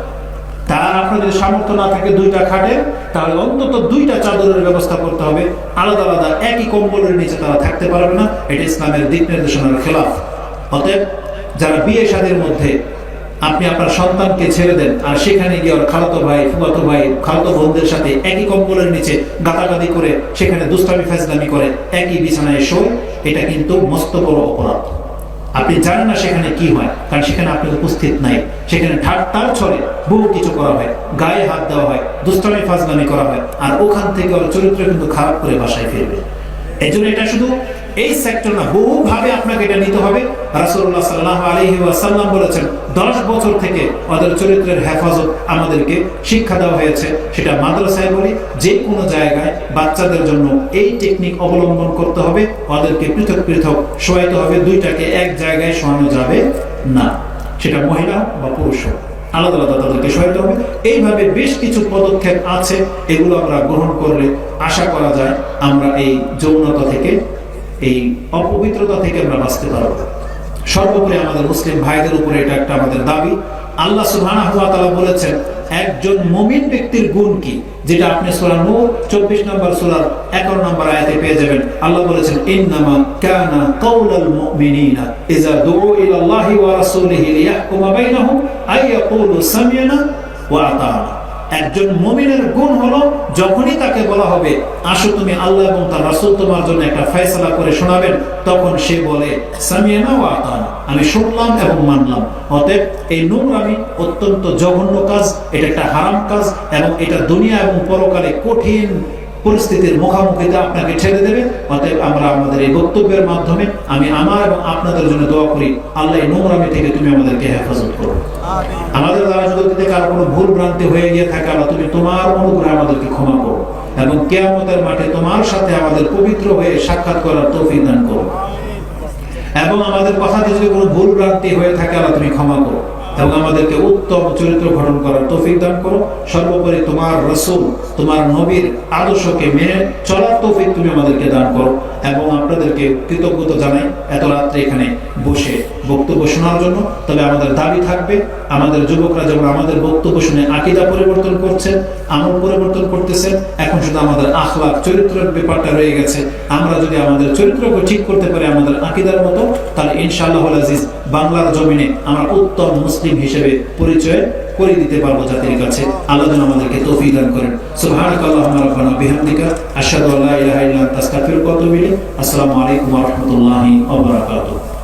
তার আপনাদের সামর্থ্য না থাকে 2টা খাটের, তাহলে অন্তত 2টা চাদরের ব্যবস্থা করতে হবে। আলাদা আলাদা একই কম্বলের নিচে তারা থাকতে পারবে না। এটা ইসলামের দিক নির্দেশনার খেলাফ। অতএব যারা বিয়ে শাদীর মধ্যে আপনি আপনার সন্তানকে ছেড়ে দেন, আর সেখানে গিয়ে ওর খালাতো ভাই, ফুফাতো ভাই, খালাতো বোনদের সাথে একই কম্বলের নিচে গাদাগাদি করে সেখানে দুষ্টামি ফাজলামি করে একই বিছানায় শোয়, এটা কিন্তু মস্ত বড় অপরাধ। আপনি জানেন না সেখানে কি হয়, কারণ সেখানে আপনি উপস্থিত নাই। সেখানে ঠাট্টার ছলে বহু কিছু করা হয়, গায়ে হাত দেওয়া হয়, দুষ্টামি ফাজলামি করা হয়, আর ওখান থেকে ওর চরিত্র কিন্তু খারাপ করে বাসায় ফিরবে। এই জন্য এটা শুধু এই সেক্টর না, বহুভাবে আপনাকে এটা নিতে হবে। রাসূলুল্লাহ সাল্লাল্লাহু আলাইহি ওয়াসাল্লাম বলেছেন 10 বছর থেকে ওদের চরিত্রের হেফাজত আমাদেরকে শিক্ষা দেওয়া হয়েছে। সেটা মাদ্রাসায় বলি, যে কোনো জায়গায় বাচ্চাদের জন্য এই টেকনিক অবলম্বন করতে হবে। ওদেরকে পৃথক পৃথক শোয়াইতে হবে, দুইটাকে এক জায়গায় শোয়ানো যাবে না, সেটা মহিলা বা পুরুষ হোক, আলাদা আলাদা তাদেরকে সহায়তা হবে। এইভাবে বেশ কিছু পদক্ষেপ আছে, এগুলো আমরা গ্রহণ করলে আশা করা যায় আমরা এই যৌনতা থেকে, এই অপবিত্রতা থেকে আমরা বাঁচতে পারবো। সর্বোপরি আমাদের মুসলিম ভাইদের উপরে এটা একটা আমাদের দাবি। আল্লাহ সুবহানাহু ওয়া তাআলা বলেছেন একজন মুমিন ব্যক্তির গুণ কি, যেটা আপনি সূরা নূর 24 নম্বর সূরার 11 নম্বর আয়াতে পেয়ে যাবেন। আল্লাহ বলেছেন ইন্নামা কানা কাউলাল মুমিনিনা ইযা দুউ ইলাল্লাহি ওয়া রাসূলিহি লিয়াহকুমা বাইনাহুম আই ইয়াকুলু সামি'না ওয়া আতা'না। একজন মুমিনের গুণ হলো যখনই তাকে বলা হবে আসো তুমি আল্লাহ এবং তার রাসূল তোমার জন্য একটা ফয়সালা করে শোনাবেন, তখন সে বলে সামি'না ওয়া আতা'না, আমি শুনলাম এবং মানলাম। অতএব এই নোংরামি অত্যন্ত জঘন্য কাজ, এটা একটা হারাম কাজ, এবং এটা দুনিয়া এবং পরকালে কঠিন পরিস্থিতির মুখোমুখিতে আপনাকে ঠেলে দেবে। অতএব আমরা আমাদের এই বক্তব্যের মাধ্যমে আমি আমার এবং আপনাদের জন্য দোয়া করি, আল্লাহ এই নোংরামি থেকে তুমি আমাদেরকে হেফাজত করো। আমাদের দ্বারা যদি কারো কোনো ভুল ভ্রান্তি হয়ে গিয়ে থাকে, আল্লাহ তুমি তোমার অনুগ্রহে আমাদেরকে ক্ষমা করো, এবং কিয়ামতের মাঠে তোমার সাথে আমাদের পবিত্র হয়ে সাক্ষাৎ করার তৌফিক দান করো। এবং আমাদের কথাতে যদি কোনো ভুল ভ্রান্তি হয়ে থাকে, আল্লাহ তুমি ক্ষমা করো, এবং আমাদেরকে উত্তম চরিত্র গঠন করার তৌফিক দান করো। সর্বোপরি তোমার রাসূল, তোমার নবীর আদর্শকে মেনে চলার তৌফিক তুমি আমাদেরকে দান করো। এবং আপনাদেরকে কৃতজ্ঞতা জানাই এত রাত্রে এখানে বসে বক্তব্য শোনার জন্য। তবে আমাদের দাবি থাকবে, আমাদের যুবকরা যেমন আমাদের বক্তব্য শুনে আকীদা পরিবর্তন করছেন, আমল পরিবর্তন করতেছেন, এখন শুধু আমাদের আখলাক চরিত্রের ব্যাপারটা রয়ে গেছে। আমরা যদি আমাদের চরিত্রকে ঠিক করতে পারি আমাদের আকীদার মতো, তাহলে ইনশাআল্লাহুল আজিজ বাংলার জমিনে আমরা উত্তম মুসলিম হিসেবে পরিচয় করে দিতে পারবো জাতির কাছে। আল্লাহ যেন আমাদেরকে তৌফিক দান করেন। সুবহানাকাল্লাহুম্মা রাব্বানা বিহামদিকা আশহাদু আল্লা ইলাহা ইল্লা আনতা আস্তাগফিরুকা ওয়া আতুবু ইলাইক। আসসালামু আলাইকুম ওয়া রাহমাতুল্লাহি ওয়া বারাকাতুহু।